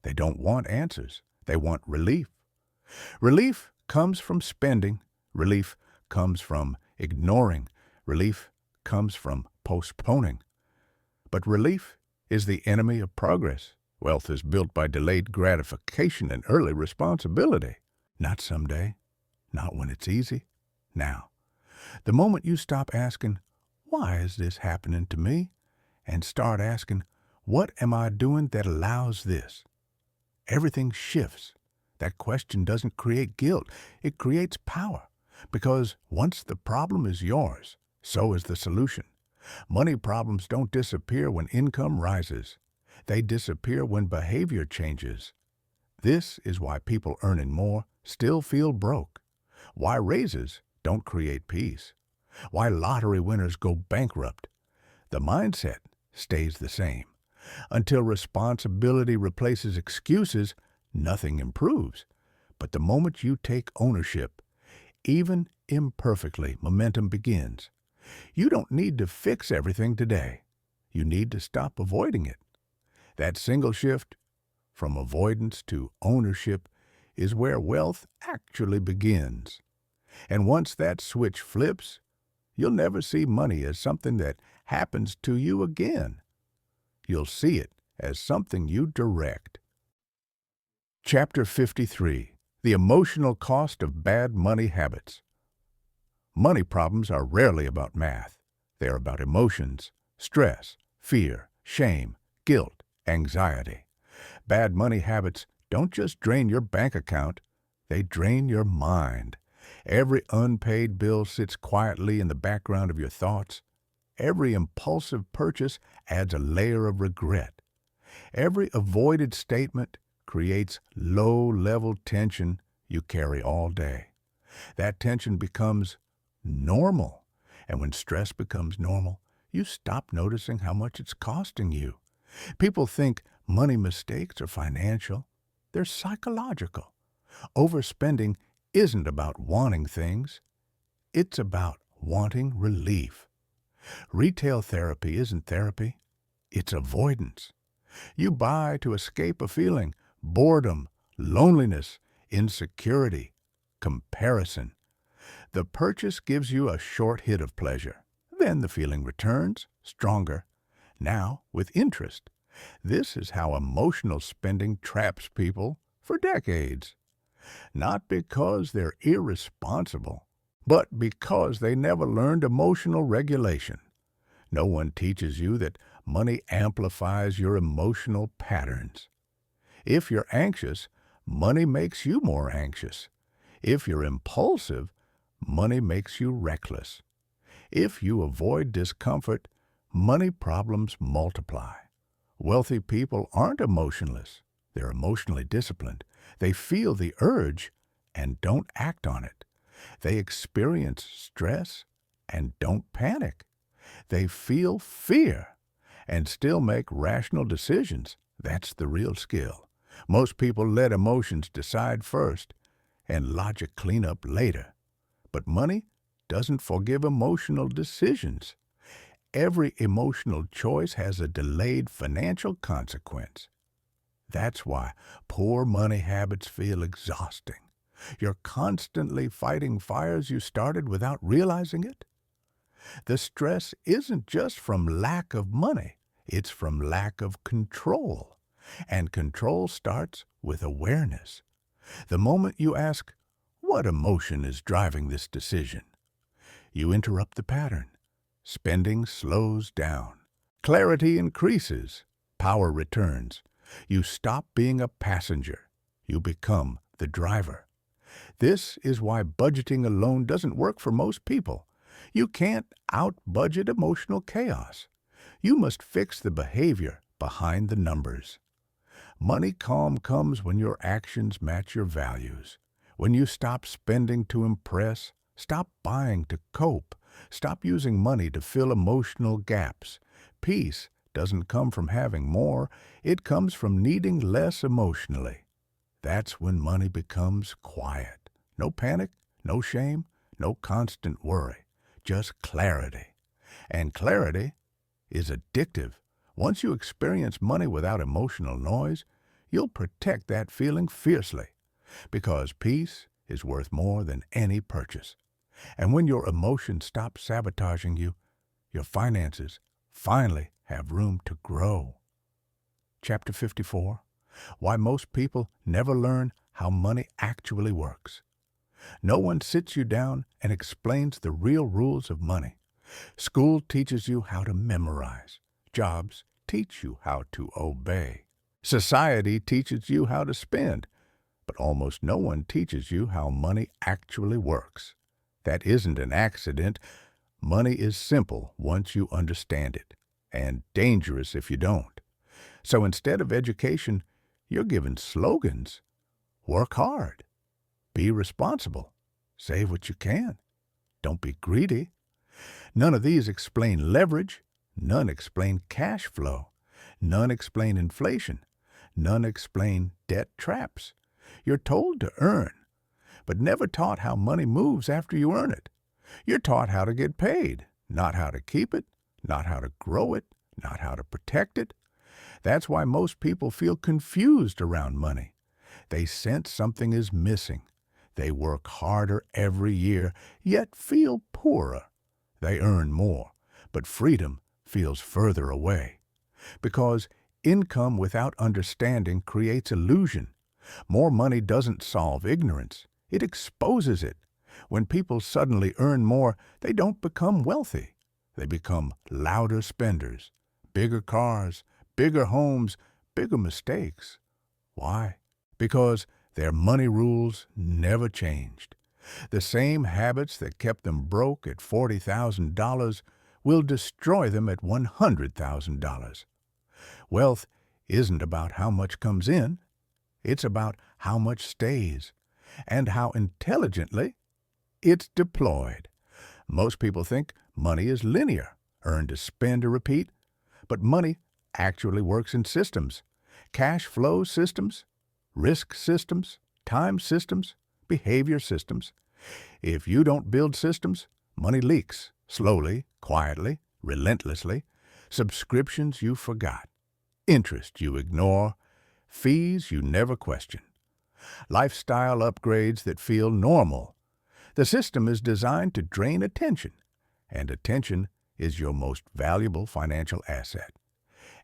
[SPEAKER 1] They don't want answers. They want relief. Relief comes from spending. Relief comes from ignoring. Relief comes from postponing. But relief is the enemy of progress. Wealth is built by delayed gratification and early responsibility. Not someday, not when it's easy, now. The moment you stop asking, "Why is this happening to me?" and start asking, "What am I doing that allows this?" everything shifts. That question doesn't create guilt. It creates power. Because once the problem is yours, so is the solution. Money problems don't disappear when income rises. They disappear when behavior changes. This is why people earning more still feel broke. Why raises don't create peace. Why lottery winners go bankrupt. The mindset stays the same. Until responsibility replaces excuses, nothing improves. But the moment you take ownership, even imperfectly, momentum begins. You don't need to fix everything today. You need to stop avoiding it. That single shift, from avoidance to ownership, is where wealth actually begins. And once that switch flips, you'll never see money as something that happens to you again. You'll see it as something you direct. Chapter 53. The Emotional Cost of Bad Money Habits. Money problems are rarely about math. They are about emotions, stress, fear, shame, guilt, anxiety. Bad money habits don't just drain your bank account, they drain your mind. Every unpaid bill sits quietly in the background of your thoughts. Every impulsive purchase adds a layer of regret. Every avoided statement creates low-level tension you carry all day. That tension becomes normal. And when stress becomes normal, you stop noticing how much it's costing you. People think money mistakes are financial. They're psychological. Overspending isn't about wanting things. It's about wanting relief. Retail therapy isn't therapy. It's avoidance. You buy to escape a feeling, boredom, loneliness, insecurity, comparison. The purchase gives you a short hit of pleasure. Then the feeling returns, stronger, now with interest. This is how emotional spending traps people for decades. Not because they're irresponsible, but because they never learned emotional regulation. No one teaches you that money amplifies your emotional patterns. If you're anxious, money makes you more anxious. If you're impulsive, money makes you reckless. If you avoid discomfort, money problems multiply. Wealthy people aren't emotionless. They're emotionally disciplined. They feel the urge and don't act on it. They experience stress and don't panic. They feel fear and still make rational decisions. That's the real skill. Most people let emotions decide first and logic clean up later. But money doesn't forgive emotional decisions. Every emotional choice has a delayed financial consequence. That's why poor money habits feel exhausting. You're constantly fighting fires you started without realizing it. The stress isn't just from lack of money, it's from lack of control. And control starts with awareness. The moment you ask, "What emotion is driving this decision?" you interrupt the pattern. Spending slows down. Clarity increases. Power returns. You stop being a passenger. You become the driver. This is why budgeting alone doesn't work for most people. You can't out-budget emotional chaos. You must fix the behavior behind the numbers. Money calm comes when your actions match your values. When you stop spending to impress, stop buying to cope, stop using money to fill emotional gaps. Peace doesn't come from having more, it comes from needing less emotionally. That's when money becomes quiet. No panic, no shame, no constant worry, just clarity. And clarity is addictive. Once you experience money without emotional noise, you'll protect that feeling fiercely, because peace is worth more than any purchase. And when your emotions stop sabotaging you, your finances finally have room to grow. Chapter 54. Why most people never learn how money actually works. No one sits you down and explains the real rules of money. School teaches you how to memorize. Jobs teach you how to obey. Society teaches you how to spend, but almost no one teaches you how money actually works. That isn't an accident. Money is simple once you understand it, and dangerous if you don't. So instead of education, you're given slogans. Work hard. Be responsible. Save what you can. Don't be greedy. None of these explain leverage. None explain cash flow. None explain inflation. None explain debt traps. You're told to earn, but never taught how money moves after you earn it. You're taught how to get paid, not how to keep it, not how to grow it, not how to protect it. That's why most people feel confused around money. They sense something is missing. They work harder every year, yet feel poorer. They earn more, but freedom feels further away. Because income without understanding creates illusion. More money doesn't solve ignorance. It exposes it. When people suddenly earn more, they don't become wealthy. They become louder spenders. Bigger cars, bigger homes, bigger mistakes. Why? Because their money rules never changed. The same habits that kept them broke at $40,000 will destroy them at $100,000. Wealth isn't about how much comes in. It's about how much stays and how intelligently it's deployed. Most people think money is linear, earn to spend to repeat, but money actually works in systems. Cash flow systems, risk systems, time systems, behavior systems. If you don't build systems, money leaks, slowly, quietly, relentlessly. Subscriptions you forgot, interest you ignore, fees you never question, lifestyle upgrades that feel normal. The system is designed to drain attention, and attention is your most valuable financial asset.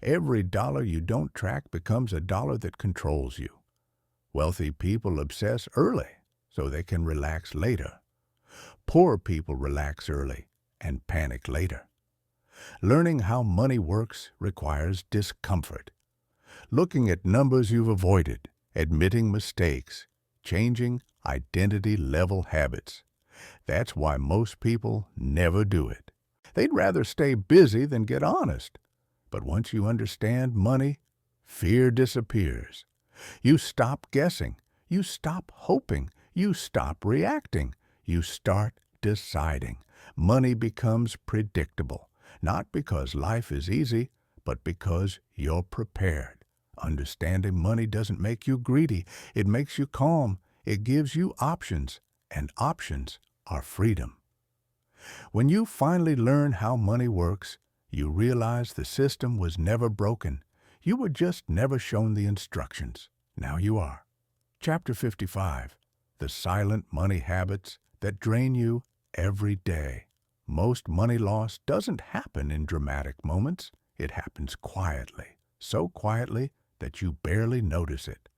[SPEAKER 1] Every dollar you don't track becomes a dollar that controls you. Wealthy people obsess early so they can relax later. Poor people relax early and panic later. Learning how money works requires discomfort. Looking at numbers you've avoided, admitting mistakes, changing identity-level habits. That's why most people never do it. They'd rather stay busy than get honest. But once you understand money, fear disappears. You stop guessing. You stop hoping. You stop reacting. You start deciding. Money becomes predictable, not because life is easy, but because you're prepared. Understanding money doesn't make you greedy. It makes you calm. It gives you options, and options are freedom. When you finally learn how money works, you realize the system was never broken. You were just never shown the instructions. Now you are. Chapter 55. The Silent Money Habits That Drain You Every Day. Most money loss doesn't happen in dramatic moments. It happens quietly, so quietly that you barely notice it.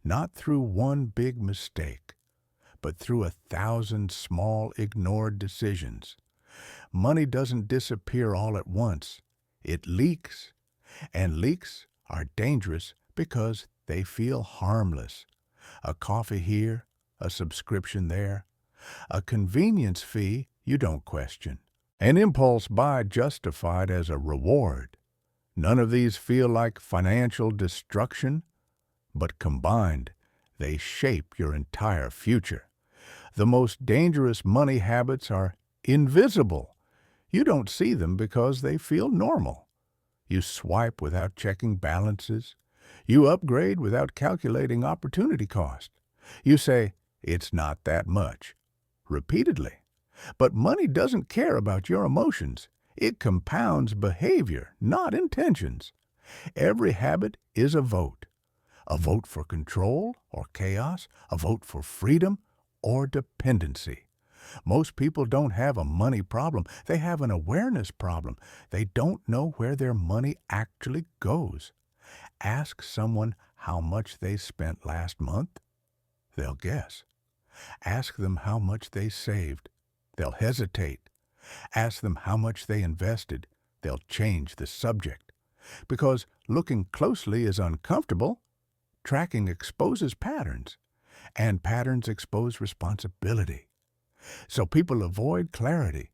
[SPEAKER 1] Not through one big mistake, but through 1,000 small ignored decisions. Money doesn't disappear all at once. It leaks, and leaks are dangerous because they feel harmless. A coffee here, a subscription there, a convenience fee you don't question, an impulse buy justified as a reward. None of these feel like financial destruction, but combined, they shape your entire future. The most dangerous money habits are invisible. You don't see them because they feel normal. You swipe without checking balances. You upgrade without calculating opportunity cost. You say, "It's not that much," repeatedly. But money doesn't care about your emotions. It compounds behavior, not intentions. Every habit is a vote. A vote for control or chaos, a vote for freedom or dependency. Most people don't have a money problem. They have an awareness problem. They don't know where their money actually goes. Ask someone how much they spent last month. They'll guess. Ask them how much they saved. They'll hesitate. Ask them how much they invested. They'll change the subject. Because looking closely is uncomfortable, tracking exposes patterns, and patterns expose responsibility. So people avoid clarity,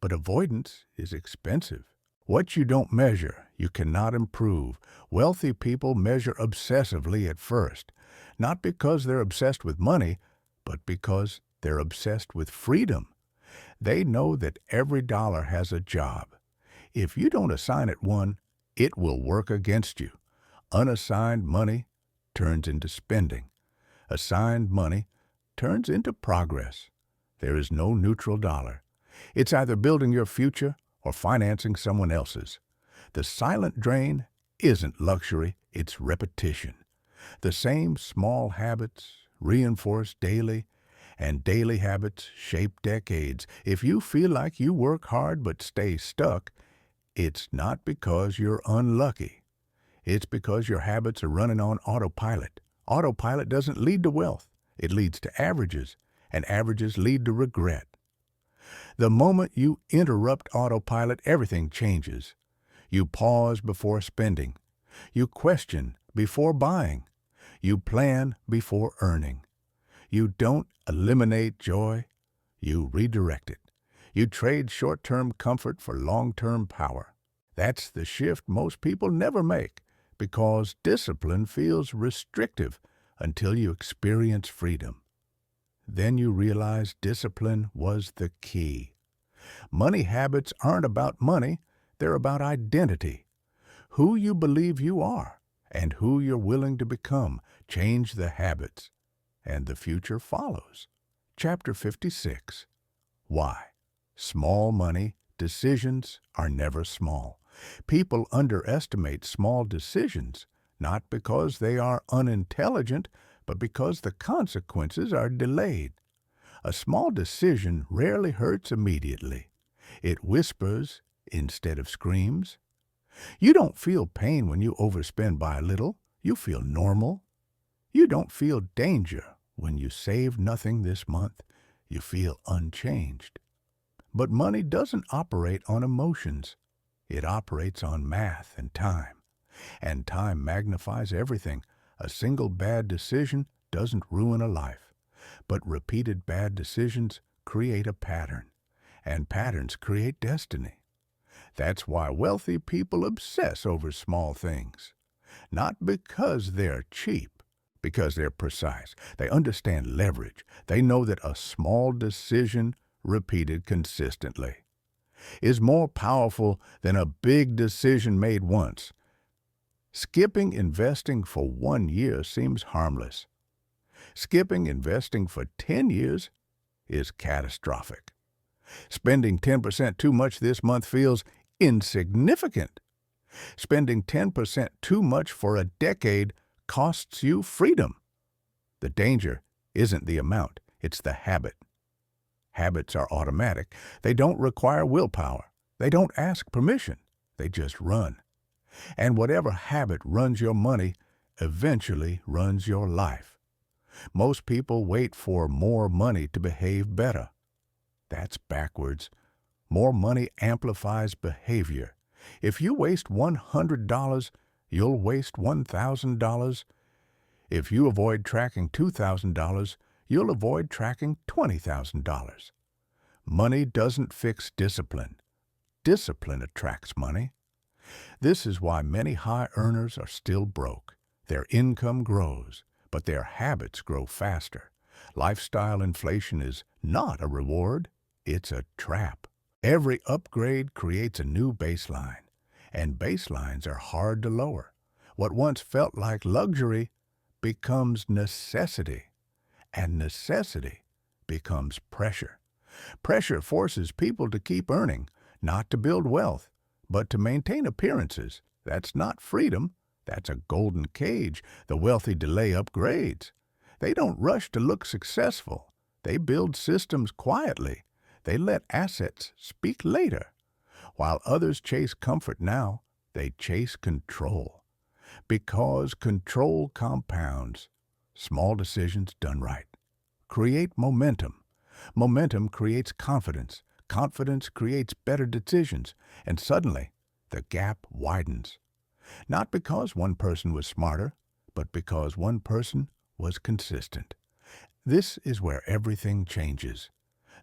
[SPEAKER 1] but avoidance is expensive. What you don't measure, you cannot improve. Wealthy people measure obsessively at first, not because they're obsessed with money, but because they're obsessed with freedom. They know that every dollar has a job. If you don't assign it one, it will work against you. Unassigned money turns into spending. Assigned money turns into progress. There is no neutral dollar. It's either building your future or financing someone else's. The silent drain isn't luxury, it's repetition. The same small habits, reinforced daily, and daily habits shape decades. If you feel like you work hard but stay stuck, it's not because you're unlucky. It's because your habits are running on autopilot. Autopilot doesn't lead to wealth. It leads to averages, and averages lead to regret. The moment you interrupt autopilot, everything changes. You pause before spending. You question before buying. You plan before earning. You don't eliminate joy. You redirect it. You trade short-term comfort for long-term power. That's the shift most people never make because discipline feels restrictive until you experience freedom. Then you realize discipline was the key. Money habits aren't about money, they're about identity. Who you believe you are and who you're willing to become. Change the habits, and the future follows. Chapter 56. Why? Small money decisions are never small. People underestimate small decisions, not because they are unintelligent, but because the consequences are delayed. A small decision rarely hurts immediately. It whispers instead of screams. You don't feel pain when you overspend by a little. You feel normal. You don't feel danger when you save nothing this month. You feel unchanged. But money doesn't operate on emotions. It operates on math and time. And time magnifies everything. A single bad decision doesn't ruin a life. But repeated bad decisions create a pattern. And patterns create destiny. That's why wealthy people obsess over small things. Not because they're cheap, because they're precise. They understand leverage. They know that a small decision repeated consistently is more powerful than a big decision made once. Skipping investing for 1 year seems harmless. Skipping investing for 10 years is catastrophic. Spending 10% too much this month feels insignificant. Spending 10% too much for a decade costs you freedom. The danger isn't the amount, it's the habit. Habits are automatic. They don't require willpower. They don't ask permission. They just run. And whatever habit runs your money eventually runs your life. Most people wait for more money to behave better. That's backwards. More money amplifies behavior. If you waste $100, you'll waste $1,000. If you avoid tracking $2,000, you'll avoid tracking $20,000. Money doesn't fix discipline. Discipline attracts money. This is why many high earners are still broke. Their income grows, but their habits grow faster. Lifestyle inflation is not a reward, it's a trap. Every upgrade creates a new baseline, and baselines are hard to lower. What once felt like luxury becomes necessity, and necessity becomes pressure. Pressure forces people to keep earning, not to build wealth, but to maintain appearances. That's not freedom. That's a golden cage. The wealthy delay upgrades. They don't rush to look successful. They build systems quietly. They let assets speak later. While others chase comfort now, they chase control. Because control compounds. Small decisions done right create momentum. Momentum creates confidence. Confidence creates better decisions. And suddenly, the gap widens. Not because one person was smarter, but because one person was consistent. This is where everything changes.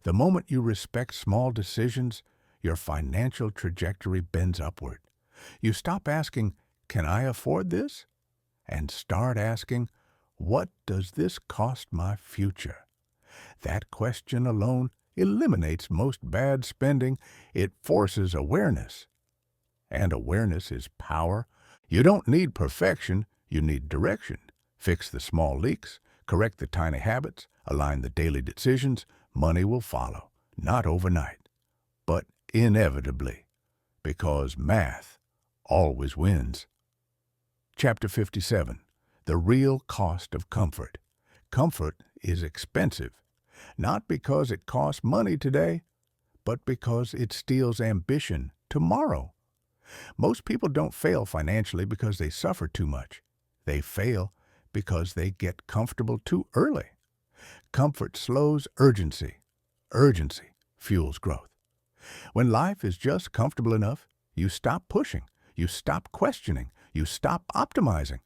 [SPEAKER 1] The moment you respect small decisions, your financial trajectory bends upward. You stop asking, "Can I afford this?" and start asking, "What does this cost my future?" That question alone eliminates most bad spending. It forces awareness. And awareness is power. You don't need perfection, you need direction. Fix the small leaks, correct the tiny habits, align the daily decisions. Money will follow, not overnight, but inevitably, because math always wins. Chapter 57. The Real Cost of Comfort. Comfort is expensive, not because it costs money today, but because it steals ambition tomorrow. Most people don't fail financially because they suffer too much. They fail because they get comfortable too early. Comfort slows urgency. Urgency fuels growth. When life is just comfortable enough, you stop pushing, you stop questioning, you stop optimizing.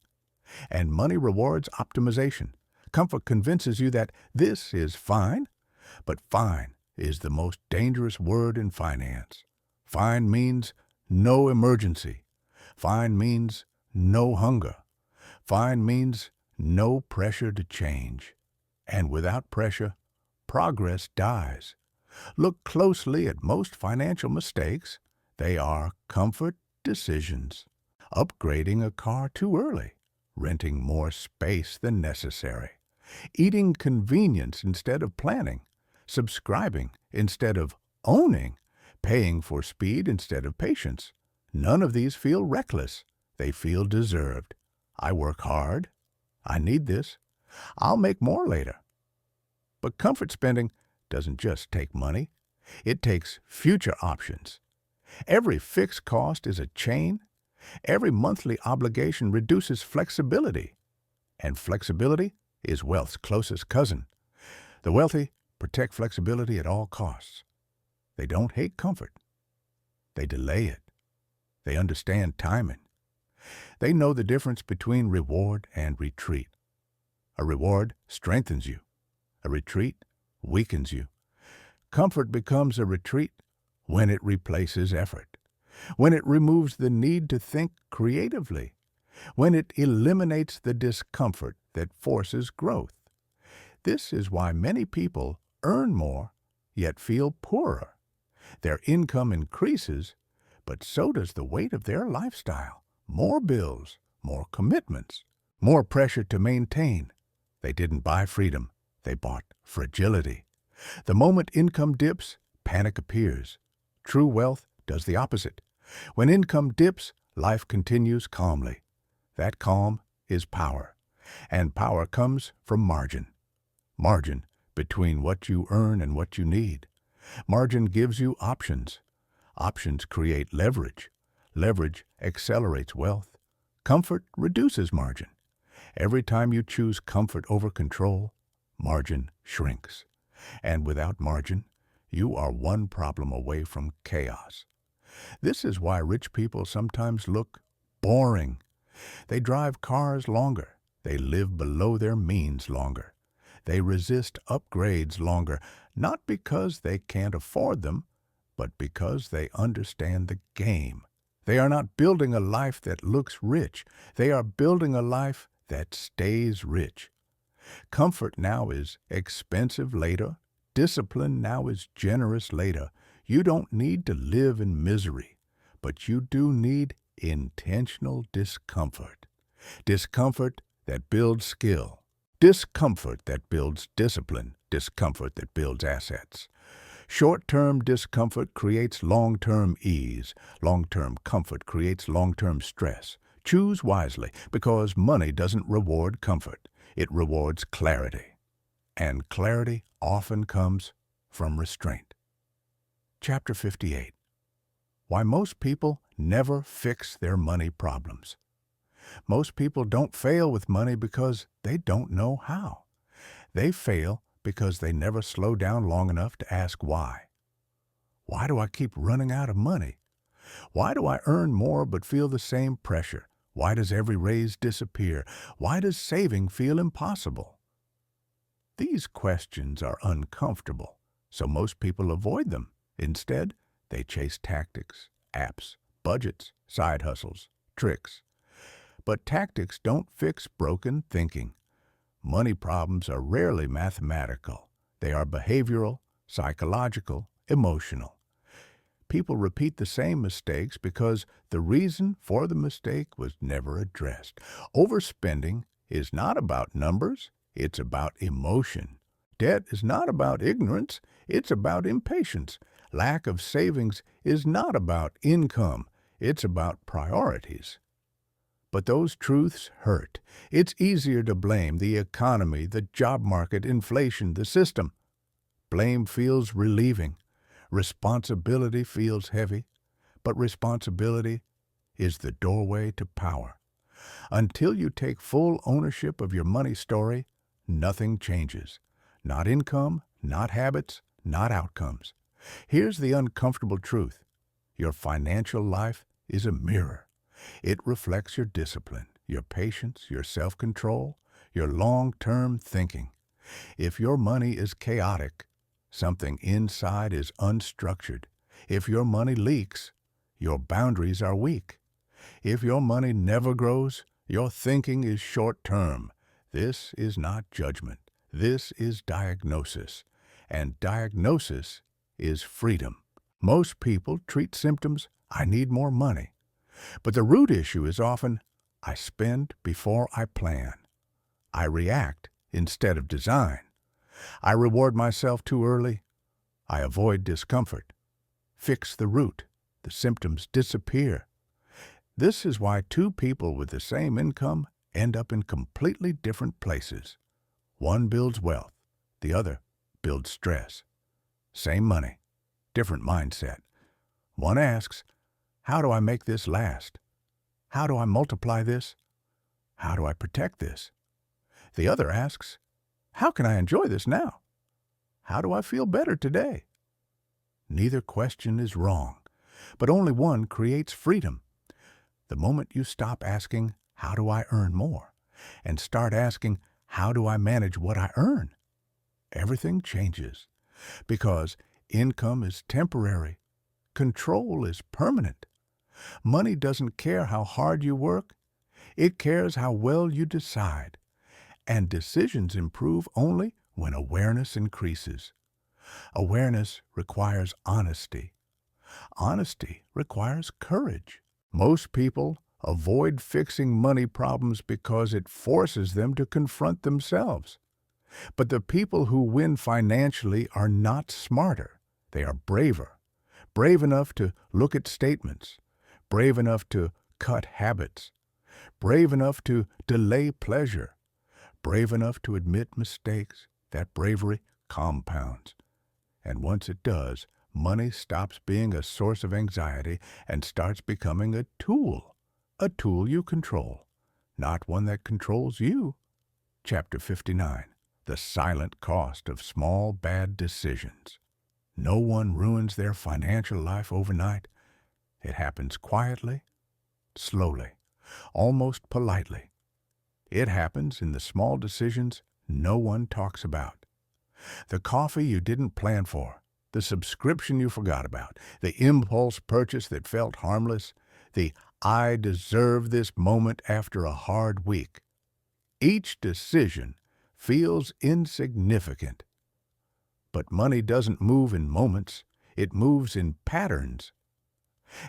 [SPEAKER 1] And money rewards optimization. Comfort convinces you that this is fine, but fine is the most dangerous word in finance. Fine means no emergency. Fine means no hunger. Fine means no pressure to change. And without pressure, progress dies. Look closely at most financial mistakes. They are comfort decisions. Upgrading a car too early. Renting more space than necessary. Eating convenience instead of planning. Subscribing instead of owning. Paying for speed instead of patience. None of these feel reckless. They feel deserved. I work hard. I need this. I'll make more later. But comfort spending doesn't just take money. It takes future options. Every fixed cost is a chain. Every monthly obligation reduces flexibility. And flexibility is wealth's closest cousin. The wealthy protect flexibility at all costs. They don't hate comfort. They delay it. They understand timing. They know the difference between reward and retreat. A reward strengthens you. A retreat weakens you. Comfort becomes a retreat when it replaces effort, when it removes the need to think creatively, when it eliminates the discomfort that forces growth. This is why many people earn more, yet feel poorer. Their income increases, but so does the weight of their lifestyle. More bills, more commitments, more pressure to maintain. They didn't buy freedom, they bought fragility. The moment income dips, panic appears. True wealth does the opposite. When income dips, life continues calmly. That calm is power, and power comes from margin. Margin between what you earn and what you need. Margin gives you options. Options create leverage. Leverage accelerates wealth. Comfort reduces margin. Every time you choose comfort over control, margin shrinks. And without margin, you are one problem away from chaos. This is why rich people sometimes look boring. They drive cars longer. They live below their means longer. They resist upgrades longer, not because they can't afford them, but because they understand the game. They are not building a life that looks rich. They are building a life that stays rich. Comfort now is expensive later. Discipline now is generous later. You don't need to live in misery, but you do need intentional discomfort. Discomfort that builds skill. Discomfort that builds discipline. Discomfort that builds assets. Short-term discomfort creates long-term ease. Long-term comfort creates long-term stress. Choose wisely, because money doesn't reward comfort. It rewards clarity. And clarity often comes from restraint. Chapter 58. Why most people never fix their money problems. Most people don't fail with money because they don't know how. They fail because they never slow down long enough to ask why. Why do I keep running out of money? Why do I earn more but feel the same pressure? Why does every raise disappear? Why does saving feel impossible? These questions are uncomfortable, so most people avoid them. Instead, they chase tactics, apps, budgets, side hustles, tricks. But tactics don't fix broken thinking. Money problems are rarely mathematical. They are behavioral, psychological, emotional. People repeat the same mistakes because the reason for the mistake was never addressed. Overspending is not about numbers, it's about emotion. Debt is not about ignorance, it's about impatience. Lack of savings is not about income, it's about priorities. But those truths hurt. It's easier to blame the economy, the job market, inflation, the system. Blame feels relieving. Responsibility feels heavy. But responsibility is the doorway to power. Until you take full ownership of your money story, nothing changes. Not income, not habits, not outcomes. Here's the uncomfortable truth. Your financial life is a mirror. It reflects your discipline, your patience, your self-control, your long-term thinking. If your money is chaotic, something inside is unstructured. If your money leaks, your boundaries are weak. If your money never grows, your thinking is short-term. This is not judgment. This is diagnosis. And diagnosis is freedom. Most people treat symptoms, I need more money. But the root issue is often, I spend before I plan. I react instead of design. I reward myself too early. I avoid discomfort. Fix the root. The symptoms disappear. This is why two people with the same income end up in completely different places. One builds wealth. The other builds stress. Same money, different mindset. One asks, how do I make this last? How do I multiply this? How do I protect this? The other asks, how can I enjoy this now? How do I feel better today? Neither question is wrong, but only one creates freedom. The moment you stop asking, how do I earn more? And start asking, how do I manage what I earn? Everything changes, because income is temporary. Control is permanent. Money doesn't care how hard you work. It cares how well you decide. And decisions improve only when awareness increases. Awareness requires honesty. Honesty requires courage. Most people avoid fixing money problems because it forces them to confront themselves. But the people who win financially are not smarter. They are braver. Brave enough to look at statements. Brave enough to cut habits. Brave enough to delay pleasure. Brave enough to admit mistakes. That bravery compounds. And once it does, money stops being a source of anxiety and starts becoming a tool you control, not one that controls you. Chapter 59. The Silent Cost of Small Bad Decisions. No one ruins their financial life overnight. It happens quietly, slowly, almost politely. It happens in the small decisions no one talks about. The coffee you didn't plan for, the subscription you forgot about, the impulse purchase that felt harmless, the "I deserve this" moment after a hard week. Each decision feels insignificant. But money doesn't move in moments. It moves in patterns.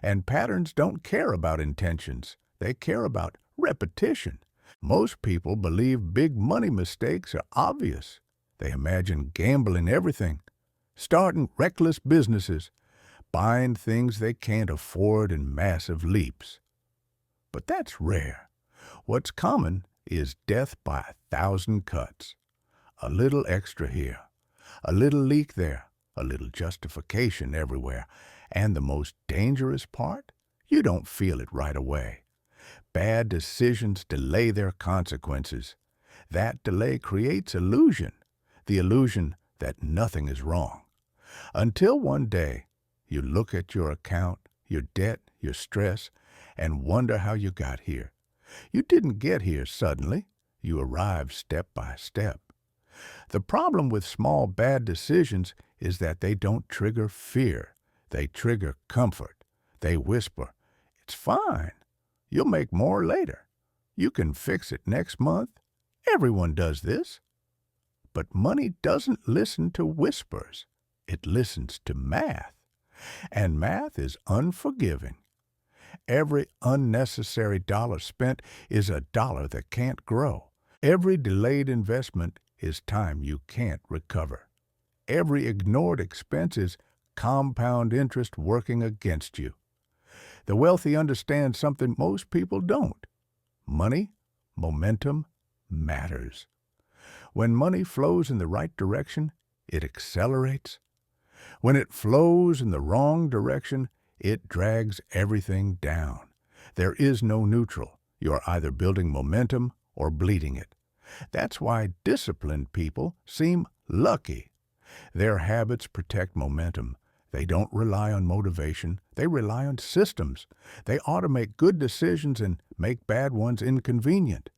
[SPEAKER 1] And patterns don't care about intentions. They care about repetition. Most people believe big money mistakes are obvious. They imagine gambling everything, starting reckless businesses, buying things they can't afford in massive leaps. But that's rare. What's common is death by 1,000 cuts. A little extra here, a little leak there, a little justification everywhere. And the most dangerous part? You don't feel it right away. Bad decisions delay their consequences. That delay creates illusion, the illusion that nothing is wrong. Until one day, you look at your account, your debt, your stress, and wonder how you got here. You didn't get here suddenly. You arrived step by step. The problem with small bad decisions is that they don't trigger fear. They trigger comfort. They whisper, "It's fine. You'll make more later. You can fix it next month. Everyone does this." But money doesn't listen to whispers. It listens to math. And math is unforgiving. Every unnecessary dollar spent is a dollar that can't grow. Every delayed investment is time you can't recover. Every ignored expense is compound interest working against you. The wealthy understand something most people don't. Money, momentum, matters. When money flows in the right direction, it accelerates. When it flows in the wrong direction, it drags everything down. There is no neutral. You're either building momentum or bleeding it. That's why disciplined people seem lucky. Their habits protect momentum. They don't rely on motivation. They rely on systems. They automate good decisions and make bad ones inconvenient.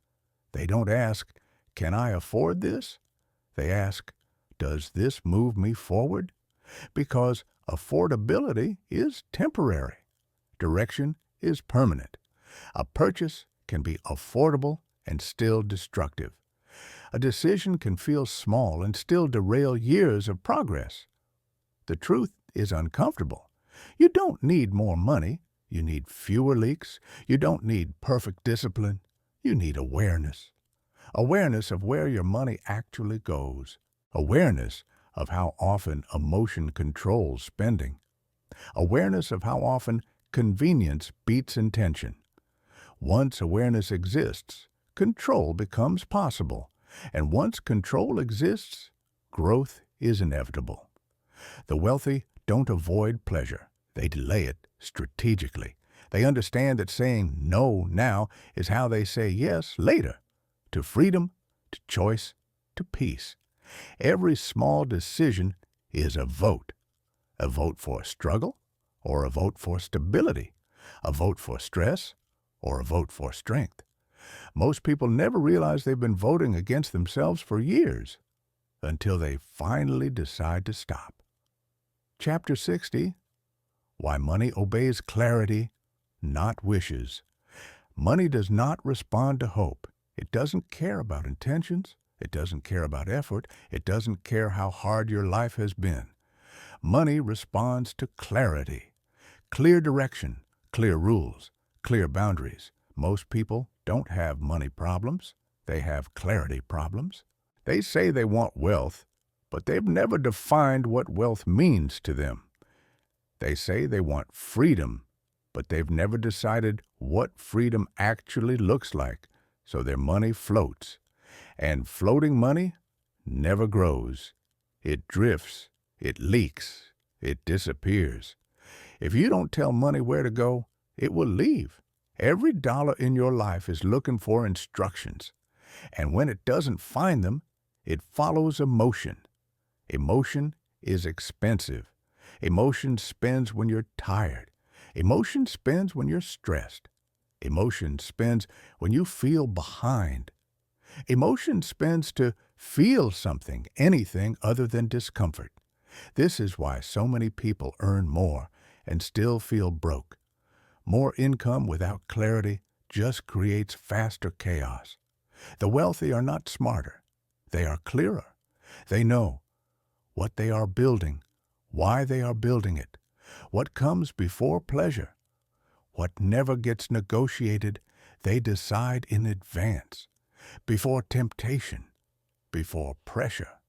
[SPEAKER 1] They don't ask, "Can I afford this?" They ask, "Does this move me forward?" Because affordability is temporary. Direction is permanent. A purchase can be affordable and still destructive. A decision can feel small and still derail years of progress. The truth is uncomfortable. You don't need more money. You need fewer leaks. You don't need perfect discipline. You need awareness. Awareness of where your money actually goes. Awareness of how often emotion controls spending. Awareness of how often convenience beats intention. Once awareness exists, control becomes possible. And once control exists, growth is inevitable. The wealthy don't avoid pleasure. They delay it strategically. They understand that saying no now is how they say yes later, to freedom, to choice, to peace. Every small decision is a vote for struggle or a vote for stability, a vote for stress or a vote for strength. Most people never realize they've been voting against themselves for years until they finally decide to stop. Chapter 60, Why Money Obeys Clarity, Not Wishes. Money does not respond to hope. It doesn't care about intentions. It doesn't care about effort. It doesn't care how hard your life has been. Money responds to clarity. Clear direction, clear rules, clear boundaries. Most people don't have money problems. They have clarity problems. They say they want wealth, but they've never defined what wealth means to them. They say they want freedom, but they've never decided what freedom actually looks like, so their money floats. And floating money never grows. It drifts, it leaks, it disappears. If you don't tell money where to go, it will leave. Every dollar in your life is looking for instructions. And when it doesn't find them, it follows emotion. Emotion is expensive. Emotion spins when you're tired. Emotion spins when you're stressed. Emotion spins when you feel behind. Emotion spins to feel something, anything other than discomfort. This is why so many people earn more and still feel broke. More income without clarity just creates faster chaos. The wealthy are not smarter. They are clearer. They know what they are building, why they are building it, what comes before pleasure, what never gets negotiated. They decide in advance, before temptation, before pressure,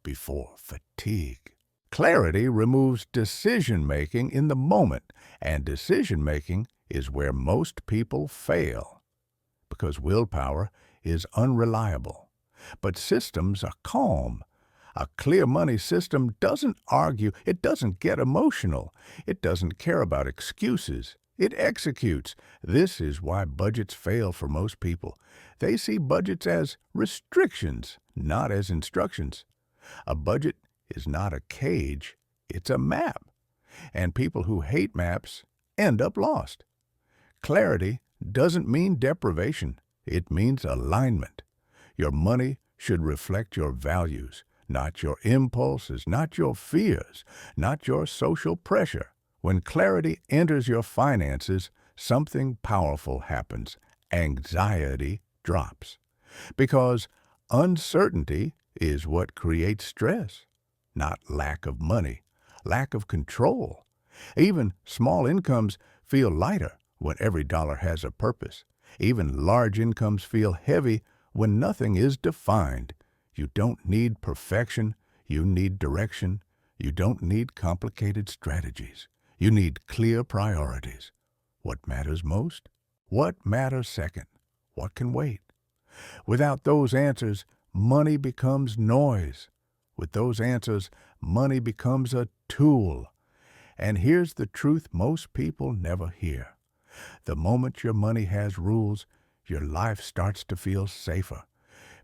[SPEAKER 1] before fatigue. Clarity removes decision-making in the moment, and decision-making is where most people fail, because willpower is unreliable. But systems are calm. A clear money system doesn't argue, it doesn't get emotional, it doesn't care about excuses, it executes. This is why budgets fail for most people. They see budgets as restrictions, not as instructions. A budget is not a cage, it's a map. And people who hate maps end up lost. Clarity doesn't mean deprivation, it means alignment. Your money should reflect your values, not your impulses, not your fears, not your social pressure. When clarity enters your finances, something powerful happens. Anxiety drops. Because uncertainty is what creates stress, not lack of money, lack of control. Even small incomes feel lighter when every dollar has a purpose. Even large incomes feel heavy when nothing is defined. You don't need perfection, you need direction. You don't need complicated strategies. You need clear priorities. What matters most? What matters second? What can wait? Without those answers, money becomes noise. With those answers, money becomes a tool. And here's the truth most people never hear. The moment your money has rules, your life starts to feel safer.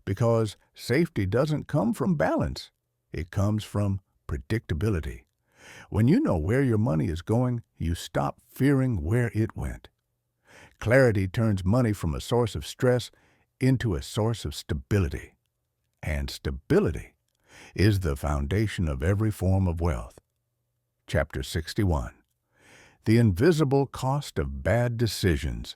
[SPEAKER 1] Because safety doesn't come from balance. It comes from predictability. When you know where your money is going, you stop fearing where it went. Clarity turns money from a source of stress into a source of stability. And stability is the foundation of every form of wealth. Chapter 61. The invisible cost of bad decisions.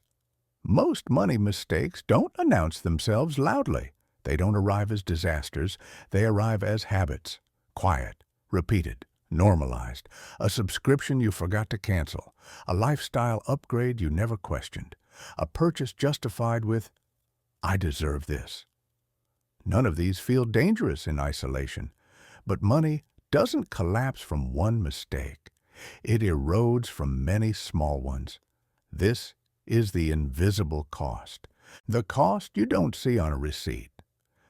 [SPEAKER 1] Most money mistakes don't announce themselves loudly. They don't arrive as disasters. They arrive as habits. Quiet, repeated, normalized. A subscription you forgot to cancel. A lifestyle upgrade you never questioned. A purchase justified with, "I deserve this." None of these feel dangerous in isolation. But money doesn't collapse from one mistake. It erodes from many small ones. This is the invisible cost. The cost you don't see on a receipt.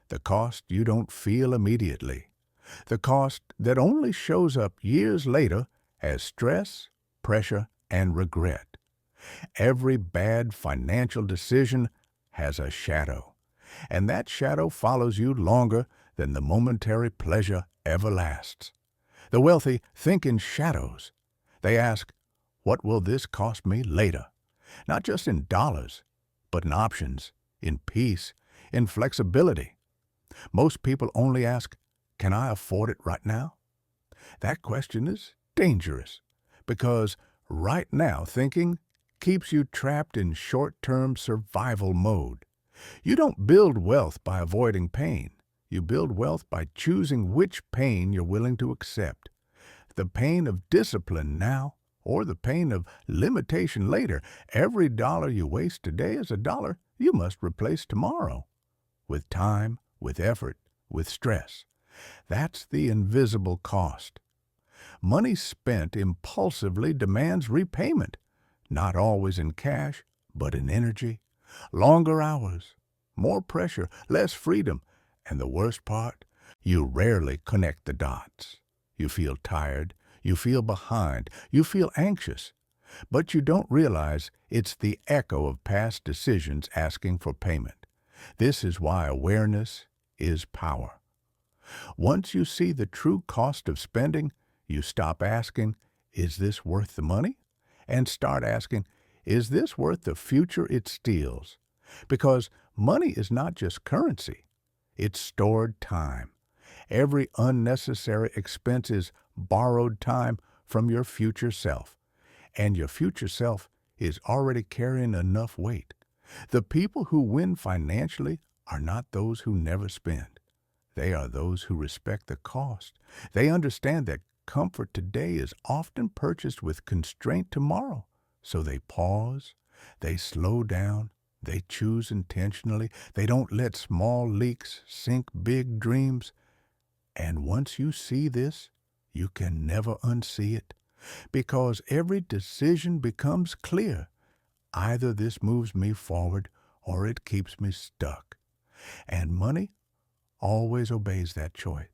[SPEAKER 1] The cost you don't feel immediately. The cost that only shows up years later as stress, pressure, and regret. Every bad financial decision has a shadow, and that shadow follows you longer than the momentary pleasure ever lasts. The wealthy think in shadows. They ask, what will this cost me later? Not just in dollars, but in options, in peace, in flexibility. Most people only ask, can I afford it right now? That question is dangerous because right now thinking keeps you trapped in short-term survival mode. You don't build wealth by avoiding pain. You build wealth by choosing which pain you're willing to accept. The pain of discipline now or the pain of limitation later. Every dollar you waste today is a dollar you must replace tomorrow. With time, with effort, with stress. That's the invisible cost. Money spent impulsively demands repayment, not always in cash, but in energy. Longer hours, more pressure, less freedom, and the worst part, you rarely connect the dots. You feel tired, you feel behind, you feel anxious, but you don't realize it's the echo of past decisions asking for payment. This is why awareness is power. Once you see the true cost of spending, You stop asking, is this worth the money? And start asking, is this worth the future it steals? Because money is not just currency. It's stored time. Every unnecessary expense is borrowed time from your future self. And your future self is already carrying enough weight. The people who win financially are not those who never spend. They are those who respect the cost. They understand that comfort today is often purchased with constraint tomorrow. So they pause, they slow down, they choose intentionally. They don't let small leaks sink big dreams. And once you see this, you can never unsee it, because every decision becomes clear. Either this moves me forward or it keeps me stuck. And money always obeys that choice.